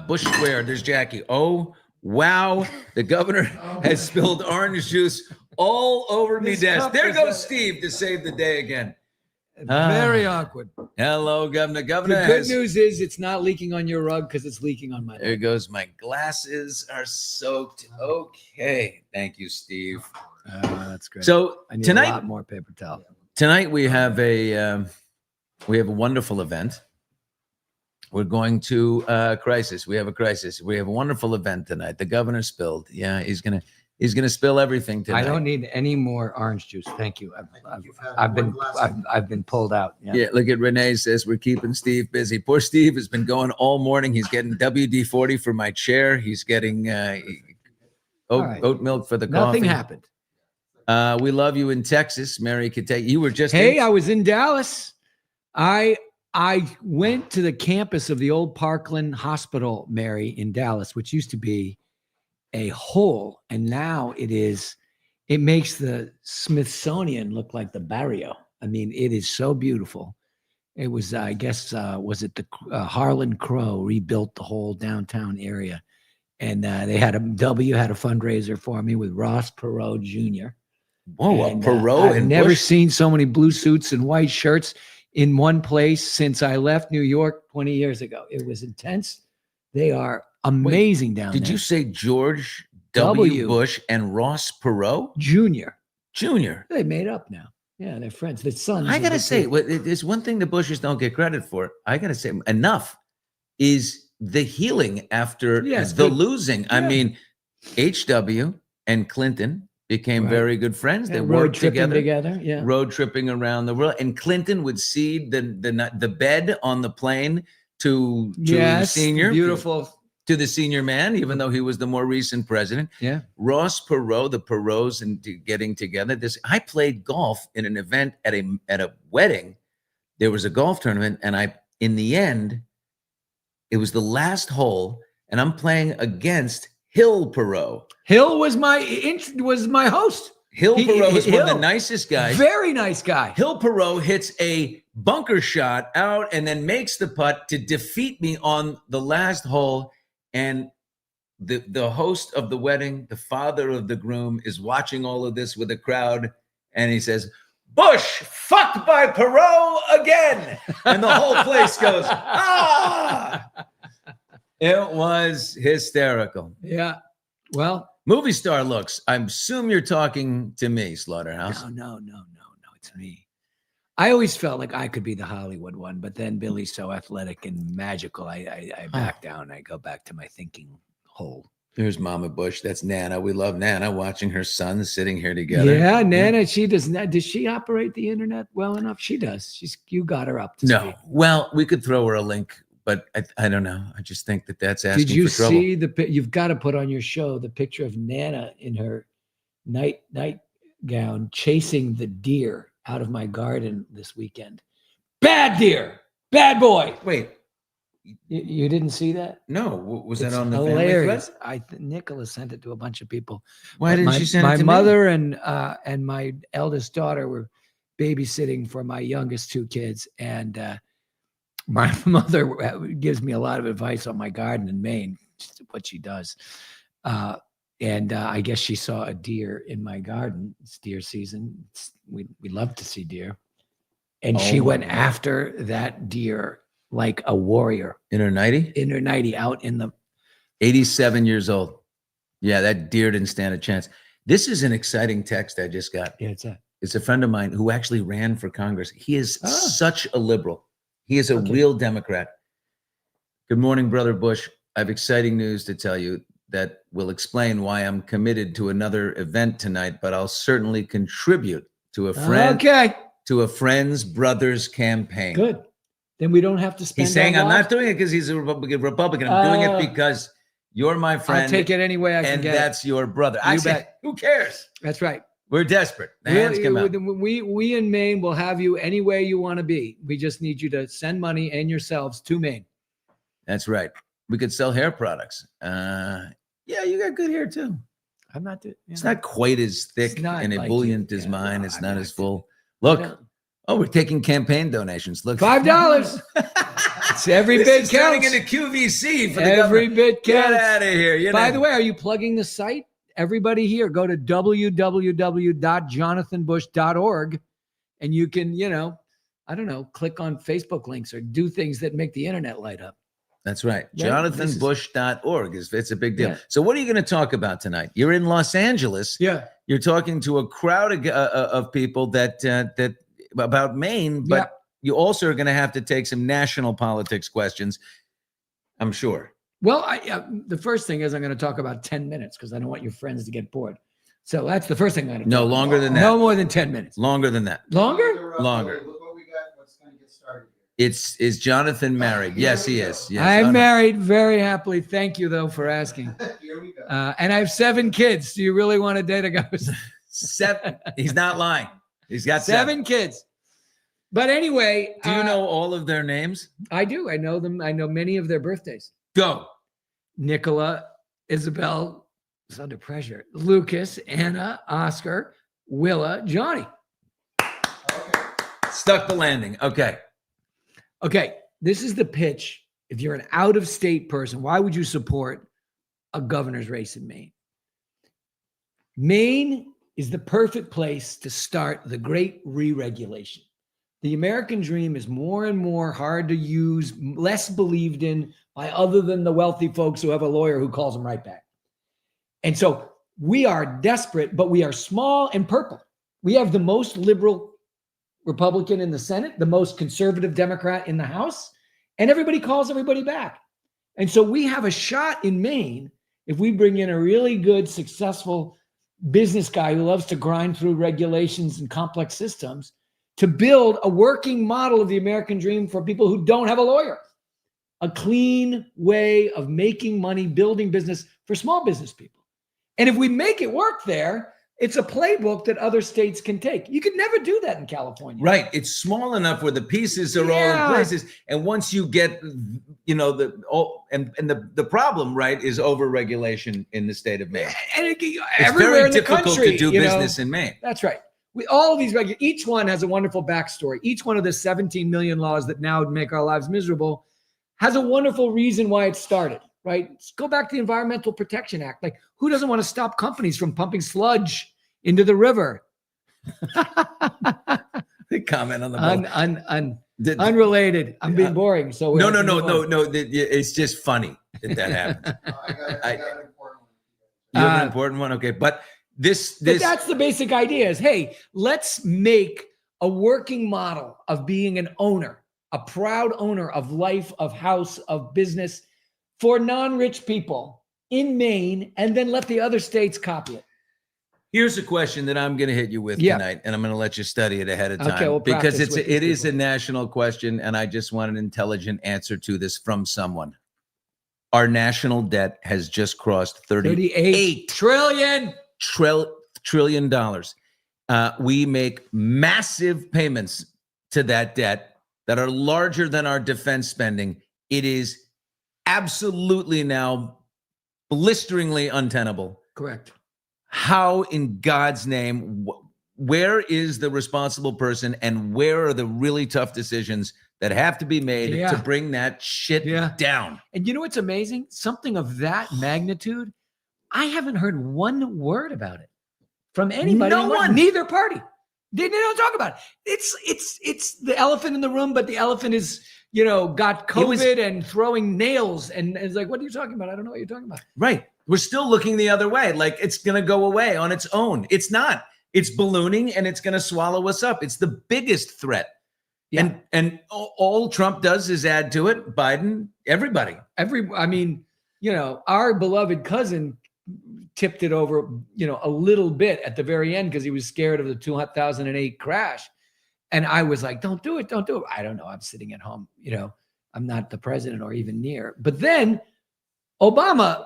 [SPEAKER 2] Bush Square. There's Jackie. Oh, wow. The governor has spilled orange juice all over me
[SPEAKER 4] This
[SPEAKER 2] desk.
[SPEAKER 4] cup
[SPEAKER 2] There
[SPEAKER 4] is
[SPEAKER 2] goes
[SPEAKER 4] a-
[SPEAKER 2] Steve to save the day again.
[SPEAKER 4] Very awkward.
[SPEAKER 2] Hello, Governor. Governor
[SPEAKER 4] The good
[SPEAKER 2] has,
[SPEAKER 4] news is it's not leaking on your rug because it's leaking on my
[SPEAKER 2] there
[SPEAKER 4] rug.
[SPEAKER 2] goes my glasses are soaked. Okay. Thank you, Steve.
[SPEAKER 4] That's great.
[SPEAKER 2] So
[SPEAKER 4] I need a
[SPEAKER 2] tonight,
[SPEAKER 4] lot more paper towel.
[SPEAKER 2] tonight we have a wonderful event. We're going to crisis. We have a crisis. We have a wonderful event tonight. The governor spilled. Yeah, he's gonna spill everything tonight.
[SPEAKER 4] I don't need any more orange juice. Thank you. I've been pulled out. Yeah.
[SPEAKER 2] Yeah, look at Renee says we're keeping Steve busy. Poor Steve has been going all morning. He's getting WD-40 for my chair. He's getting
[SPEAKER 4] right.
[SPEAKER 2] oat milk for the
[SPEAKER 4] Nothing
[SPEAKER 2] coffee.
[SPEAKER 4] happened.
[SPEAKER 2] We love you in Texas, Mary Kate. You were just
[SPEAKER 4] Hey,
[SPEAKER 2] in-
[SPEAKER 4] I was in Dallas. I went to the campus of the old Parkland Hospital, Mary, in Dallas, which used to be a hole, and now it makes the Smithsonian look like the barrio. I mean, it is so beautiful. It was, I guess, was it the Harlan Crow rebuilt the whole downtown area, and they had had a fundraiser for me with Ross Perot Jr.
[SPEAKER 2] Whoa,
[SPEAKER 4] And,
[SPEAKER 2] Perot
[SPEAKER 4] I've
[SPEAKER 2] and
[SPEAKER 4] never
[SPEAKER 2] Bush.
[SPEAKER 4] seen so many blue suits and white shirts in one place since I left New York 20 years ago. It was intense. They are amazing down
[SPEAKER 2] Did
[SPEAKER 4] there.
[SPEAKER 2] you say George W.
[SPEAKER 4] W.
[SPEAKER 2] Bush and Ross Perot
[SPEAKER 4] Junior?
[SPEAKER 2] Jr.?
[SPEAKER 4] They made up now. Yeah, they're friends. They're sons.
[SPEAKER 2] I
[SPEAKER 4] of
[SPEAKER 2] gotta
[SPEAKER 4] the
[SPEAKER 2] say,
[SPEAKER 4] two.
[SPEAKER 2] there's one thing the Bushes don't get credit for. I gotta say, enough is the healing after
[SPEAKER 4] Yes,
[SPEAKER 2] the
[SPEAKER 4] good.
[SPEAKER 2] losing. I
[SPEAKER 4] Yeah.
[SPEAKER 2] mean, HW and Clinton became
[SPEAKER 4] Right.
[SPEAKER 2] very good friends.
[SPEAKER 4] Yeah,
[SPEAKER 2] They
[SPEAKER 4] road
[SPEAKER 2] worked
[SPEAKER 4] tripping
[SPEAKER 2] together,
[SPEAKER 4] Yeah.
[SPEAKER 2] road tripping around the world. And Clinton would cede the bed on the plane to
[SPEAKER 4] Yes.
[SPEAKER 2] senior
[SPEAKER 4] Beautiful.
[SPEAKER 2] to the senior man, even though he was the more recent president.
[SPEAKER 4] Yeah.
[SPEAKER 2] Ross Perot, the Perots, and getting together. I played golf in an event at a wedding. There was a golf tournament, and in the end, it was the last hole, and I'm playing against Hill Perot.
[SPEAKER 4] Hill was my host.
[SPEAKER 2] Hill
[SPEAKER 4] He-
[SPEAKER 2] Perot is one of the
[SPEAKER 4] Hill.
[SPEAKER 2] nicest guys.
[SPEAKER 4] Very nice guy.
[SPEAKER 2] Hill Perot hits a bunker shot out and then makes the putt to defeat me on the last hole. And the host of the wedding, the father of the groom, is watching all of this with a crowd, and he says, "Bush fucked by Perot again," and the whole place goes, "Ah!" It was hysterical.
[SPEAKER 4] Yeah. Well,
[SPEAKER 2] Movie star looks. I assume you're talking to me, Slaughterhouse.
[SPEAKER 4] no. It's me. I always felt like I could be the Hollywood one, but then Billy's so athletic and magical. I back down. I go back to my thinking hole.
[SPEAKER 2] There's Mama Bush. That's Nana. We love Nana watching her son sitting here together.
[SPEAKER 4] Yeah, Nana, she does not. Does she operate the internet well enough? She does. You got her up to
[SPEAKER 2] No.
[SPEAKER 4] speed.
[SPEAKER 2] Well, we could throw her a link, but I don't know. I just think that's asking
[SPEAKER 4] Did you
[SPEAKER 2] for trouble.
[SPEAKER 4] see you've got to put on your show the picture of Nana in her nightgown chasing the deer out of my garden this weekend. Bad deer, bad boy.
[SPEAKER 2] Wait,
[SPEAKER 4] You didn't see that?
[SPEAKER 2] no. Was
[SPEAKER 4] It's
[SPEAKER 2] that on the
[SPEAKER 4] hilarious.
[SPEAKER 2] family thread?
[SPEAKER 4] Nicholas sent it to a bunch of people.
[SPEAKER 2] Why
[SPEAKER 4] But
[SPEAKER 2] didn't
[SPEAKER 4] my,
[SPEAKER 2] she send
[SPEAKER 4] my
[SPEAKER 2] it to
[SPEAKER 4] mother and my eldest daughter were babysitting for my youngest two kids, and my mother gives me a lot of advice on my garden in Maine, just what she does. And I guess she saw a deer in my garden. It's deer season. We love to see deer, and she went after that deer like a warrior
[SPEAKER 2] In her 90?
[SPEAKER 4] in her nightie out in the.
[SPEAKER 2] 87 years old. Yeah, that deer didn't stand a chance. This is an exciting text I just got.
[SPEAKER 4] Yeah, it's that.
[SPEAKER 2] It's a friend of mine who actually ran for Congress. He is
[SPEAKER 4] Ah.
[SPEAKER 2] such a liberal. He is a
[SPEAKER 4] Okay.
[SPEAKER 2] real Democrat. Good morning, Brother Bush. I have exciting news to tell you that will explain why I'm committed to another event tonight, but I'll certainly contribute to a friend
[SPEAKER 4] Okay,
[SPEAKER 2] to a friend's brother's campaign.
[SPEAKER 4] good. Then we don't have to spend.
[SPEAKER 2] He's saying
[SPEAKER 4] our
[SPEAKER 2] I'm
[SPEAKER 4] lives.
[SPEAKER 2] not doing it because he's a Republican. I'm doing
[SPEAKER 4] Oh.
[SPEAKER 2] it because you're my friend.
[SPEAKER 4] I'll take it any way I can
[SPEAKER 2] and
[SPEAKER 4] get.
[SPEAKER 2] that's your brother. I
[SPEAKER 4] You
[SPEAKER 2] said,
[SPEAKER 4] bet.
[SPEAKER 2] who cares?
[SPEAKER 4] That's right.
[SPEAKER 2] We're desperate. The hands come out.
[SPEAKER 4] We in Maine will have you any way you want to be. We just need you to send money and yourselves to Maine.
[SPEAKER 2] That's right. We could sell hair products. Yeah, you got good hair too.
[SPEAKER 4] I'm not.
[SPEAKER 2] It's not quite as thick
[SPEAKER 4] not
[SPEAKER 2] and
[SPEAKER 4] like
[SPEAKER 2] ebullient
[SPEAKER 4] you.
[SPEAKER 2] as
[SPEAKER 4] Yeah,
[SPEAKER 2] mine.
[SPEAKER 4] well,
[SPEAKER 2] It's
[SPEAKER 4] I
[SPEAKER 2] not
[SPEAKER 4] mean,
[SPEAKER 2] as
[SPEAKER 4] I
[SPEAKER 2] full.
[SPEAKER 4] don't-
[SPEAKER 2] Look. Oh, we're taking campaign donations. Look.
[SPEAKER 4] $5. It's every
[SPEAKER 2] This
[SPEAKER 4] bit
[SPEAKER 2] is turning
[SPEAKER 4] counts.
[SPEAKER 2] into QVC for the
[SPEAKER 4] Every
[SPEAKER 2] government.
[SPEAKER 4] bit
[SPEAKER 2] Get
[SPEAKER 4] counts.
[SPEAKER 2] out of here. You
[SPEAKER 4] By
[SPEAKER 2] know.
[SPEAKER 4] the way, are you plugging the site? Everybody here, go to www.jonathanbush.org and you can, I don't know, click on Facebook links or do things that make the internet light up.
[SPEAKER 2] That's right.
[SPEAKER 4] Yeah, this is-
[SPEAKER 2] JonathanBush.org. It's a big deal.
[SPEAKER 4] Yeah.
[SPEAKER 2] So what are you going to talk about tonight? You're in Los Angeles.
[SPEAKER 4] Yeah.
[SPEAKER 2] You're talking to a crowd of people that about Maine, but
[SPEAKER 4] Yeah.
[SPEAKER 2] you also are going to have to take some national politics questions, I'm sure.
[SPEAKER 4] Well, the first thing is I'm going to talk about 10 minutes because I don't want your friends to get bored. So that's the first thing I'm going to
[SPEAKER 2] No, longer than that.
[SPEAKER 4] No more than 10 minutes.
[SPEAKER 2] Longer than that.
[SPEAKER 4] Longer?
[SPEAKER 2] Longer.
[SPEAKER 1] Look what we got. What's going to get started here.
[SPEAKER 2] Is Jonathan married? Yes, he is. Yes.
[SPEAKER 4] I'm
[SPEAKER 2] Oh, no.
[SPEAKER 4] married very happily. Thank you, though, for asking.
[SPEAKER 1] Here we go.
[SPEAKER 4] And I have 7 kids. Do you really want to date a guy with
[SPEAKER 2] 7. He's not lying. He's got
[SPEAKER 4] 7 kids? But anyway,
[SPEAKER 2] Do you know all of their names?
[SPEAKER 4] I do. I know them. I know many of their birthdays.
[SPEAKER 2] Go.
[SPEAKER 4] Nicola, Isabel is under pressure. Lucas, Anna, Oscar, Willa, Johnny.
[SPEAKER 2] Stuck the landing. Okay.
[SPEAKER 4] Okay, this is the pitch. If you're an out-of-state person, why would you support a governor's race in Maine? Maine is the perfect place to start the great re-regulation. The American dream is more and more hard to use, less believed in by other than the wealthy folks who have a lawyer who calls them right back. And so we are desperate, but we are small and purple. We have the most liberal Republican in the Senate, the most conservative Democrat in the House, and everybody calls everybody back. And so we have a shot in Maine if we bring in a really good, successful business guy who loves to grind through regulations and complex systems to build a working model of the American dream for people who don't have a lawyer. A clean way of making money, building business for small business people. And if we make it work there, it's a playbook that other states can take. You could never do that in California.
[SPEAKER 2] Right. It's small enough where the pieces are all
[SPEAKER 4] Yeah.
[SPEAKER 2] in places. And once you get, the problem, right, is over-regulation in the state of Maine.
[SPEAKER 4] And
[SPEAKER 2] It's
[SPEAKER 4] everywhere
[SPEAKER 2] very
[SPEAKER 4] in the
[SPEAKER 2] difficult
[SPEAKER 4] country,
[SPEAKER 2] to do
[SPEAKER 4] you know.
[SPEAKER 2] business in Maine.
[SPEAKER 4] That's right. All of these each one has a wonderful backstory. Each one of the 17 million laws that now make our lives miserable has a wonderful reason why it started, right? Let's go back to the Environmental Protection Act. Like, who doesn't want to stop companies from pumping sludge into the river?
[SPEAKER 2] Comment on the Did-
[SPEAKER 4] Unrelated. I'm being boring. So we
[SPEAKER 2] No.
[SPEAKER 4] have to move on.
[SPEAKER 2] It's just funny that happened.
[SPEAKER 1] I got an important one.
[SPEAKER 2] You have
[SPEAKER 4] Uh,
[SPEAKER 2] an important one, okay? But this
[SPEAKER 4] But that's the basic idea is, hey, let's make a working model of being an owner, a proud owner of life, of house, of business for non-rich people in Maine and then let the other states copy it?
[SPEAKER 2] Here's a question that I'm going to hit you with
[SPEAKER 4] Yeah.
[SPEAKER 2] tonight, and I'm going to let you study it ahead of
[SPEAKER 4] Okay,
[SPEAKER 2] time
[SPEAKER 4] we'll
[SPEAKER 2] because
[SPEAKER 4] practice with
[SPEAKER 2] it
[SPEAKER 4] these
[SPEAKER 2] is a
[SPEAKER 4] people.
[SPEAKER 2] national question, and I just want an intelligent answer to this from someone. Our national debt has just crossed $38 trillion. We make massive payments to that debt that are larger than our defense spending. It is absolutely now blisteringly untenable.
[SPEAKER 4] Correct.
[SPEAKER 2] How in God's name, where is the responsible person and where are the really tough decisions that have to be made
[SPEAKER 4] Yeah.
[SPEAKER 2] to bring that shit
[SPEAKER 4] Yeah.
[SPEAKER 2] down?
[SPEAKER 4] And you know what's amazing? Something of that magnitude, I haven't heard one word about it from anybody.
[SPEAKER 2] No one.
[SPEAKER 4] Neither party. They don't talk about it. It's the elephant in the room, but the elephant is, got COVID and throwing nails. And it's like, what are you talking about? I don't know what you're talking about.
[SPEAKER 2] Right. We're still looking the other way. Like it's going to go away on its own. It's not. It's ballooning and it's going to swallow us up. It's the biggest threat.
[SPEAKER 4] Yeah.
[SPEAKER 2] And all Trump does is add to it. Biden, everybody.
[SPEAKER 4] Our beloved cousin tipped it over, a little bit at the very end because he was scared of the 2008 crash. And I was like, don't do it. Don't do it. I don't know. I'm sitting at home, I'm not the president or even near. But then Obama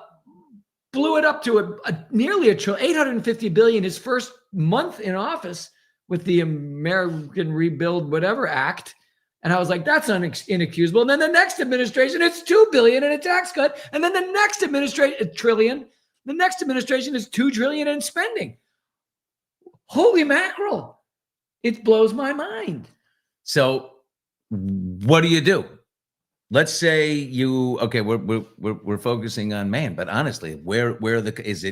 [SPEAKER 4] blew it up to nearly $1 trillion, 850 billion his first month in office with the American Rebuild Whatever Act. And I was like, that's inexcusable. And then the next administration, it's $2 billion in a tax cut. And then the next administration, trillion. The next administration is $2 trillion in spending. Holy mackerel. It blows my mind.
[SPEAKER 2] So what do you do? Let's say we're focusing on Maine, but honestly, is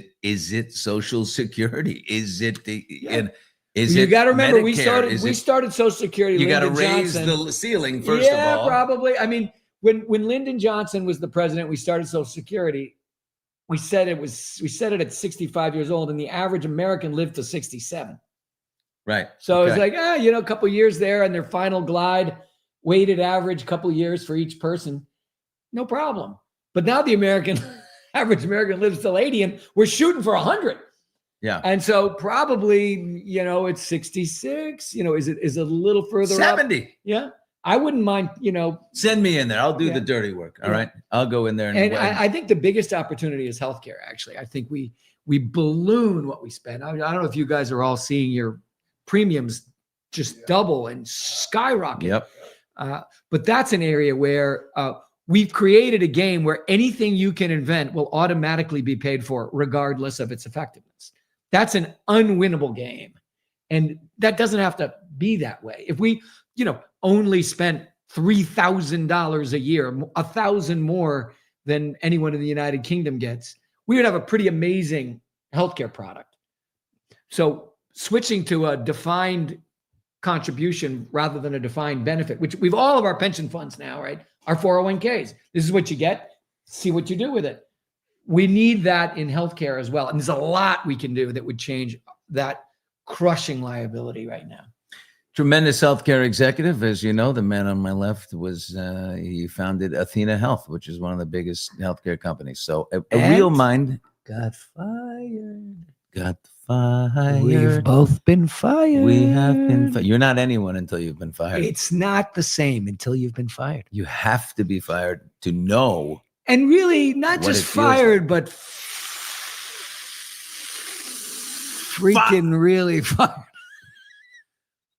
[SPEAKER 2] it Social Security? Is it
[SPEAKER 4] You got to remember, we
[SPEAKER 2] Medicare?
[SPEAKER 4] started Social Security.
[SPEAKER 2] You got to
[SPEAKER 4] Lyndon
[SPEAKER 2] raise
[SPEAKER 4] Johnson.
[SPEAKER 2] the ceiling first of all.
[SPEAKER 4] Yeah, probably. I mean, when Lyndon Johnson was the president, we started Social Security. We set it at 65 years old, and the average American lived to 67.
[SPEAKER 2] Right.
[SPEAKER 4] So it's like, a couple years there, and their final glide, weighted average, couple years for each person, no problem. But now the average American lives till 80, and we're shooting for 100.
[SPEAKER 2] Yeah.
[SPEAKER 4] And so probably, it's 66. Is it a little further
[SPEAKER 2] 70.
[SPEAKER 4] up? Yeah. I wouldn't mind,
[SPEAKER 2] Send me in there. I'll do the dirty work. All right. I'll go in there.
[SPEAKER 4] And I think the biggest opportunity is healthcare, actually. I think we balloon what we spend. I don't know if you guys are all seeing your premiums just double and skyrocket.
[SPEAKER 2] Yep.
[SPEAKER 4] But that's an area where we've created a game where anything you can invent will automatically be paid for, regardless of its effectiveness. That's an unwinnable game. And that doesn't have to be that way. If we, only spent $3,000 a year, $1,000 more than anyone in the United Kingdom gets, we would have a pretty amazing healthcare product. So switching to a defined contribution rather than a defined benefit, which we've all of our pension funds now, right? Our 401ks. This is what you get. See what you do with it. We need that in healthcare as well. And there's a lot we can do that would change that crushing liability right now.
[SPEAKER 2] Tremendous healthcare executive. As you know, the man on my left he founded Athena Health, which is one of the biggest healthcare companies. So a real mind got fired.
[SPEAKER 4] We've both been fired.
[SPEAKER 2] We have been fired. You're not anyone until you've been fired.
[SPEAKER 4] It's not the same until you've been fired.
[SPEAKER 2] You have to be fired to know.
[SPEAKER 4] And really, not just fired, but freaking really fired.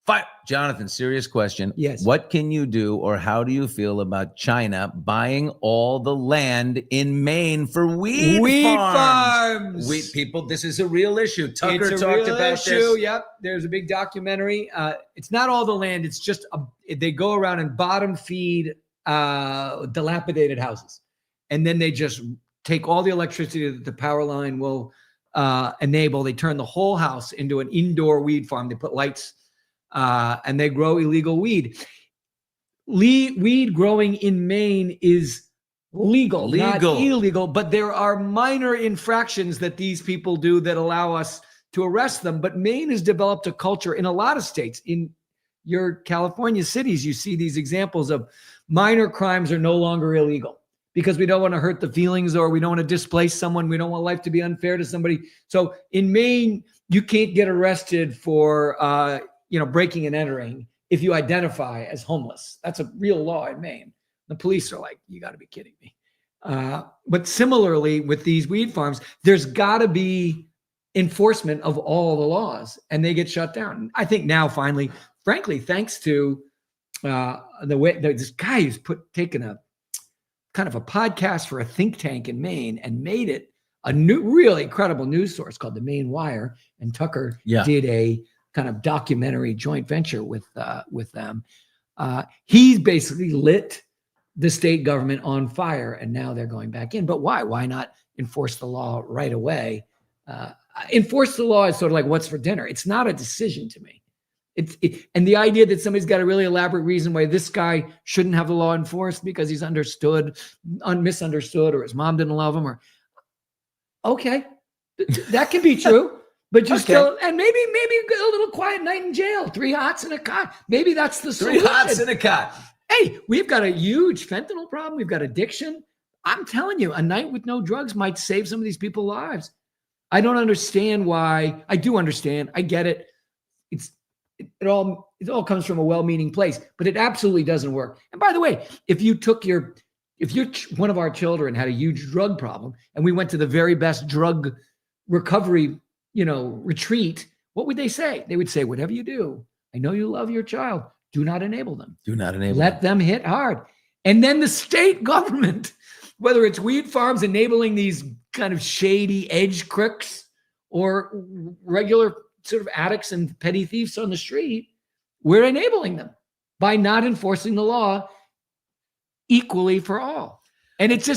[SPEAKER 2] Fire. Jonathan, serious question.
[SPEAKER 4] Yes.
[SPEAKER 2] What can you do, or how do you feel about China buying all the land in Maine for weed farms? People, this is a real issue. Tucker talked about this.
[SPEAKER 4] Yep. There's a big documentary. It's not all the land. It's just they go around and bottom feed dilapidated houses. And then they just take all the electricity that the power line will enable. They turn the whole house into an indoor weed farm. They put lights and they grow illegal weed. Weed growing in Maine is legal, not illegal, but there are minor infractions that these people do that allow us to arrest them. But Maine has developed a culture in a lot of states. In your California cities, you see these examples of minor crimes are no longer illegal. because we don't want to hurt the feelings or we don't want to displace someone. We don't want life to be unfair to somebody. So in Maine, you can't get arrested for, breaking and entering if you identify as homeless. That's a real law in Maine. The police are like, you got to be kidding me. But similarly with these weed farms, there's got to be enforcement of all the laws, and they get shut down. I think now, finally, frankly, thanks to the way this guy who's taken a kind of a podcast for a think tank in Maine and made it a new, really credible news source called the Maine Wire, and Tucker did a kind of documentary joint venture with them. He's basically lit the state government on fire, and now they're going back in. But why? Why not enforce the law right away? Enforce the law is sort of like what's for dinner. It's not a decision to me. And the idea that somebody's got a really elaborate reason why this guy shouldn't have the law enforced because he's misunderstood, or his mom didn't love him, or okay, that can be true. But you still, and maybe a little quiet night in jail, 3 hots and a cot. Maybe that's the solution.
[SPEAKER 2] 3 hots and a cot.
[SPEAKER 4] Hey, we've got a huge fentanyl problem. We've got addiction. I'm telling you, a night with no drugs might save some of these people's lives. I don't understand why. I do understand. I get it. It all comes from a well-meaning place, but it absolutely doesn't work. And by the way, if one of our children had a huge drug problem and we went to the very best drug recovery, retreat, what would they say? They would say, whatever you do, I know you love your child. Do not enable them.
[SPEAKER 2] Do not enable
[SPEAKER 4] Let them hit hard. And then the state government, whether it's weed farms enabling these kind of shady edge crooks or regular sort of addicts and petty thieves on the street, we're enabling them by not enforcing the law equally for all. And it's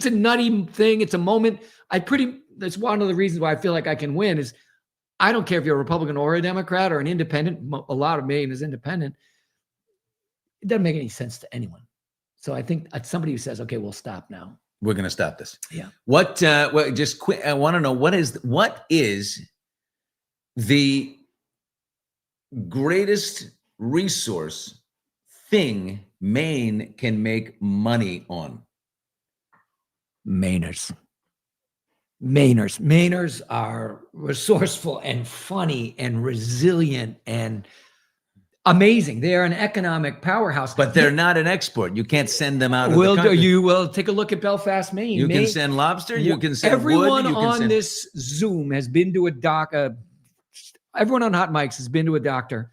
[SPEAKER 4] a nutty thing. It's a moment. That's one of the reasons why I feel like I can win is I don't care if you're a Republican or a Democrat or an independent. A lot of Maine is independent. It doesn't make any sense to anyone. So I think somebody who says, okay, we'll stop now.
[SPEAKER 2] We're going to stop this.
[SPEAKER 4] Yeah.
[SPEAKER 2] Just quick. I want to know what is the greatest resource thing Maine can make money on?
[SPEAKER 4] Mainers. Mainers are resourceful and funny and resilient and amazing. They are an economic powerhouse.
[SPEAKER 2] But they're not an export. You can't send them out of the country.
[SPEAKER 4] You will take a look at Belfast, Maine.
[SPEAKER 2] You can send lobster. You can send
[SPEAKER 4] everyone
[SPEAKER 2] wood.
[SPEAKER 4] On this Zoom has been to a doctor. Everyone on Hot Mics has been to a doctor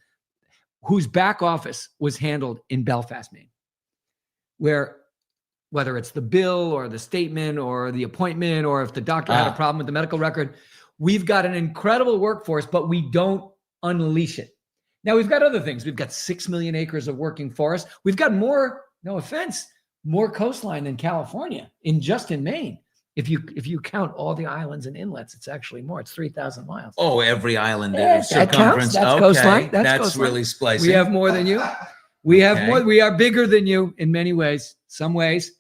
[SPEAKER 4] whose back office was handled in Belfast, Maine, where whether it's the bill or the statement or the appointment, or if the doctor had a problem with the medical record, we've got an incredible workforce, but we don't unleash it. Now we've got other things. We've got 6 million acres of working forest. We've got more, no offense, more coastline than California in Maine. If you count all the islands and inlets, it's actually more. It's 3,000 miles.
[SPEAKER 2] Oh, every island
[SPEAKER 4] That counts.
[SPEAKER 2] circumference.
[SPEAKER 4] That's
[SPEAKER 2] okay.
[SPEAKER 4] coastline.
[SPEAKER 2] That's
[SPEAKER 4] coastline.
[SPEAKER 2] really splicing.
[SPEAKER 4] We have more than you. We have more. We are bigger than you in many ways, some ways.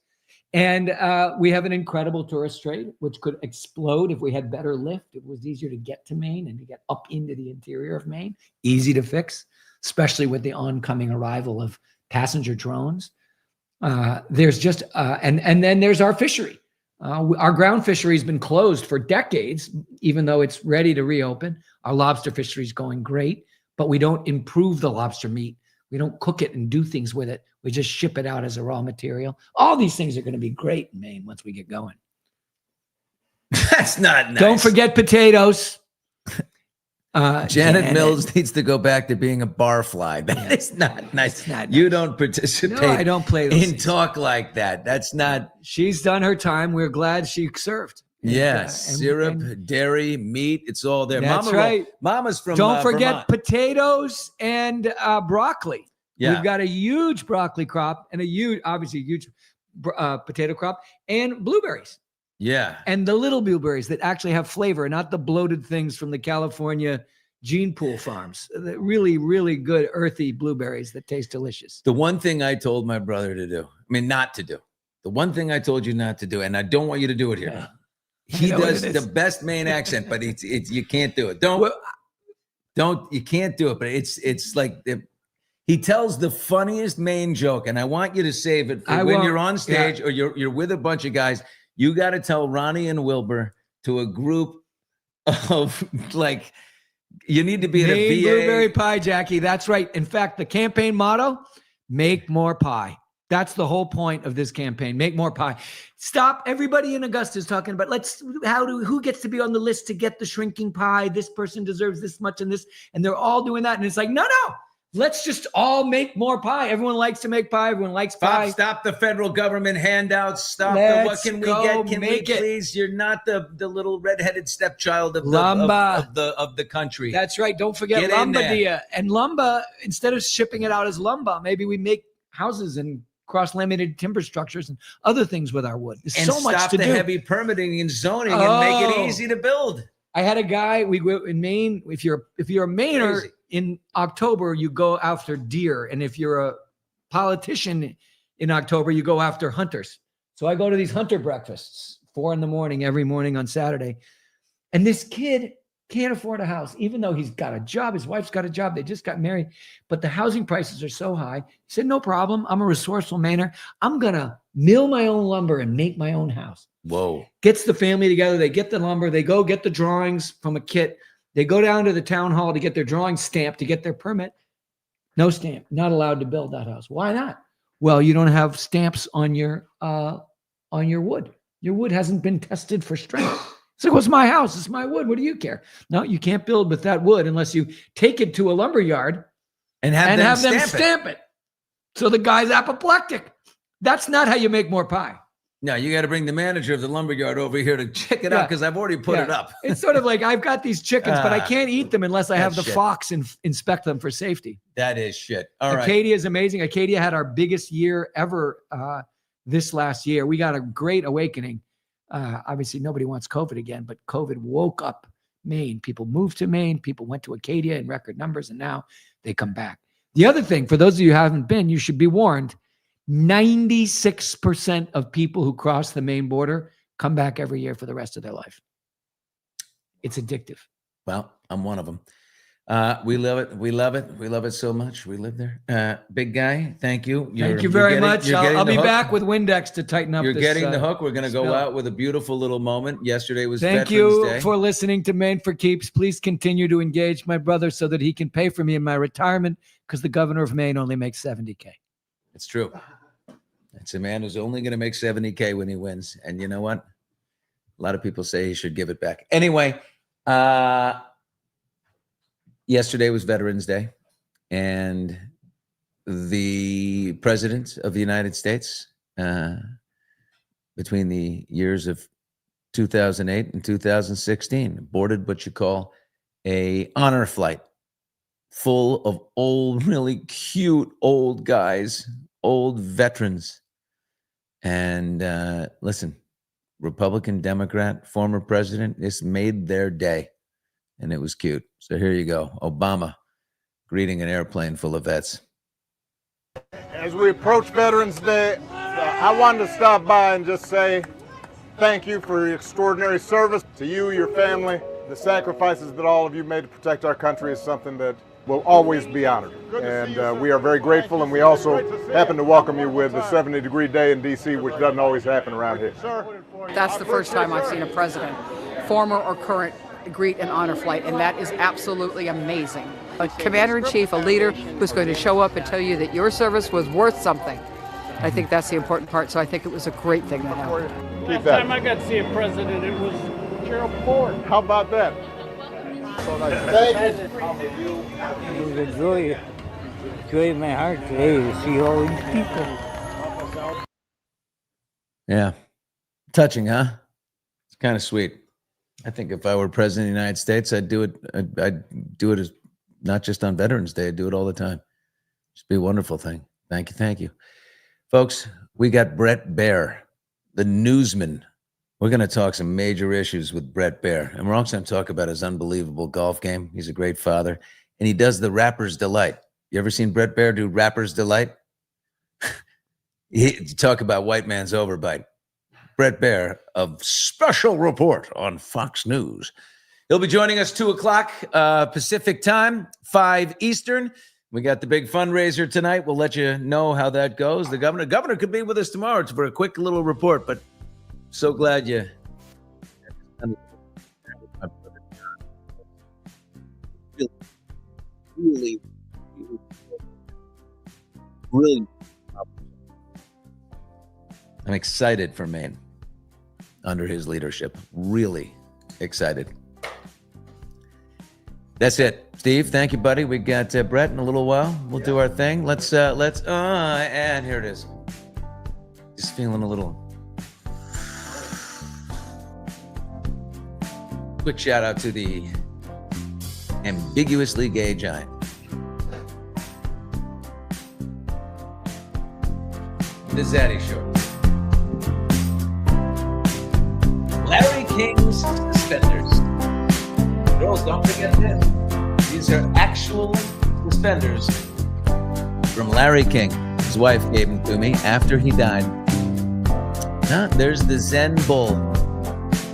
[SPEAKER 4] And we have an incredible tourist trade, which could explode if we had better lift. It was easier to get to Maine and to get up into the interior of Maine. Easy to fix, especially with the oncoming arrival of passenger drones. There's just, and then there's our fishery. Our ground fishery has been closed for decades, even though it's ready to reopen. Our lobster fishery is going great, but we don't improve the lobster meat. We don't cook it and do things with it. We just ship it out as a raw material. All these things are going to be great in Maine once we get going.
[SPEAKER 2] That's not nice.
[SPEAKER 4] Don't forget potatoes.
[SPEAKER 2] Janet Mills needs to go back to being a barfly. That is not nice. You don't participate.
[SPEAKER 4] No, I don't play those
[SPEAKER 2] in
[SPEAKER 4] things.
[SPEAKER 2] talk like that. That's not.
[SPEAKER 4] She's done her time. We're glad she served.
[SPEAKER 2] Yes, syrup, dairy, meat. It's all there.
[SPEAKER 4] That's right.
[SPEAKER 2] Mama's from.
[SPEAKER 4] Don't forget
[SPEAKER 2] Vermont.
[SPEAKER 4] Potatoes and broccoli.
[SPEAKER 2] Yeah.
[SPEAKER 4] We've got a huge broccoli crop and obviously a huge potato crop and blueberries.
[SPEAKER 2] Yeah.
[SPEAKER 4] And the little blueberries that actually have flavor, not the bloated things from the California gene pool farms. The really, really good earthy blueberries that taste delicious.
[SPEAKER 2] The one thing I told my brother to do, not to do. The one thing I told you not to do, and I don't want you to do it here.
[SPEAKER 4] Yeah.
[SPEAKER 2] He does the best Maine accent, but you can't do it. You can't do it. But it's like He tells the funniest main joke, and I want you to save it for when you're on stage or you're with a bunch of guys. You got to tell Ronnie and Wilbur to a group of like, you need to be at a VA.
[SPEAKER 4] Blueberry pie, Jackie. That's right. In fact, the campaign motto, make more pie. That's the whole point of this campaign. Make more pie. Stop. Everybody in Augusta is talking about who gets to be on the list to get the shrinking pie? This person deserves this much and this, and they're all doing that. And it's like, no. Let's just all make more pie. Everyone likes to make pie. Everyone likes pie.
[SPEAKER 2] Stop the federal government handouts. Stop what can we get? Can we please? You're not the little redheaded stepchild of the country.
[SPEAKER 4] That's right. Don't forget lumber, dear. And lumber, instead of shipping it out as lumber, maybe we make houses and cross-laminated timber structures and other things with our wood. There's so much to do.
[SPEAKER 2] Stop the heavy permitting and zoning and make it easy to build.
[SPEAKER 4] I had a guy. We go in Maine. If you're a Mainer. Crazy. In October, you go after deer. And if you're a politician in October, you go after hunters. So I go to these hunter breakfasts, 4 a.m. every morning on Saturday. And this kid can't afford a house, even though he's got a job. His wife's got a job. They just got married. But the housing prices are so high. He said, no problem. I'm a resourceful Mainer. I'm going to mill my own lumber and make my own house.
[SPEAKER 2] Whoa.
[SPEAKER 4] Gets the family together. They get the lumber. They go get the drawings from a kit. They go down to the town hall to get their drawing stamped, to get their permit. No stamp, not allowed to build that house. Why not? Well, you don't have stamps on your wood. Your wood hasn't been tested for strength. It's like, well, it's my house. It's my wood. What do you care? No, you can't build with that wood unless you take it to a lumber yard
[SPEAKER 2] and have them
[SPEAKER 4] stamp it. So the guy's apoplectic. That's not how you make more pie.
[SPEAKER 2] No, you got to bring the manager of the lumberyard over here to check it out because I've already put it up.
[SPEAKER 4] It's sort of like I've got these chickens, but I can't eat them unless I have the fox and inspect them for safety.
[SPEAKER 2] That is shit. All right.
[SPEAKER 4] Acadia is amazing. Acadia had our biggest year ever this last year. We got a great awakening. Obviously, nobody wants COVID again, but COVID woke up Maine. People moved to Maine. People went to Acadia in record numbers, and now they come back. The other thing, for those of you who haven't been, you should be warned. 96% of people who cross the Maine border come back every year for the rest of their life. It's addictive.
[SPEAKER 2] Well, I'm one of them. We love it. We love it. We love it so much. We live there. Big guy, thank you.
[SPEAKER 4] Thank you very much. I'll be back with Windex to tighten up.
[SPEAKER 2] You're getting the hook. We're going to go out with a beautiful little moment. Yesterday was
[SPEAKER 4] Thank
[SPEAKER 2] Veterans
[SPEAKER 4] you
[SPEAKER 2] Day.
[SPEAKER 4] for listening to Maine for Keeps. Please continue to engage my brother so that he can pay for me in my retirement, because the governor of Maine only makes $70K.
[SPEAKER 2] It's true. It's a man who's only going to make $70K when he wins. And you know what? A lot of people say he should give it back. Anyway, yesterday was Veterans Day, and the president of the United States, between the years of 2008 and 2016, boarded what you call a honor flight full of old, really cute old guys, old veterans. And listen, Republican, Democrat, former president, this made their day. And it was cute. So here you go. Obama greeting an airplane full of vets.
[SPEAKER 5] As we approach Veterans Day, I wanted to stop by and just say thank you for your extraordinary service. To you, your family, the sacrifices that all of you made to protect our country is something that will always be honored. And we are very grateful, and we also happen to welcome you with a 70-degree day in D.C., which doesn't always happen around here.
[SPEAKER 6] That's the first time I've seen a president, former or current, greet an honor flight, and that is absolutely amazing. A commander-in-chief, a leader who's going to show up and tell you that your service was worth something. I think that's the important part, so I think it was a great thing that happened.
[SPEAKER 5] Last
[SPEAKER 7] time I got to see a president, it was Gerald Ford.
[SPEAKER 5] How about that? So nice.
[SPEAKER 7] It was a joy in my heart today to see all these people.
[SPEAKER 2] Yeah. Touching, huh? It's kind of sweet. I think if I were president of the United States, I'd do it. I'd do it as not just on Veterans Day. I'd do it all the time. Just be a wonderful thing. Thank you. Thank you. Folks, we got Bret Baier, the newsman. We're going to talk some major issues with Bret Baier. And we're also going to talk about his unbelievable golf game. He's a great father. And he does the Rapper's Delight. You ever seen Bret Baier do Rapper's Delight? You talk about white man's overbite. Bret Baier of Special Report on Fox News. He'll be joining us 2 o'clock Pacific time, 5 Eastern. We got the big fundraiser tonight. We'll let you know how that goes. The governor could be with us tomorrow for a quick little report, but so glad you. Really, really. I'm excited for Maine under his leadership. Really excited. That's it. Steve, thank you, buddy. We got Brett in a little while. We'll do our thing. Let's and here it is. Just feeling a little. Quick shout out to the ambiguously gay giant. The Zaddy Show. Larry King's suspenders. Girls, don't forget this. These are actual suspenders from Larry King. His wife gave them to me after he died. There's the Zen Bull.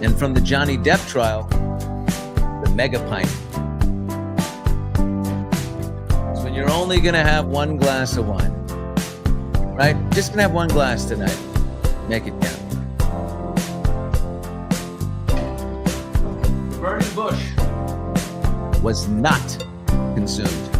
[SPEAKER 2] And from the Johnny Depp trial, the Mega Pint. So when you're only going to have one glass of wine, right? Just going to have one glass tonight. Make it count. Burning bush was not consumed.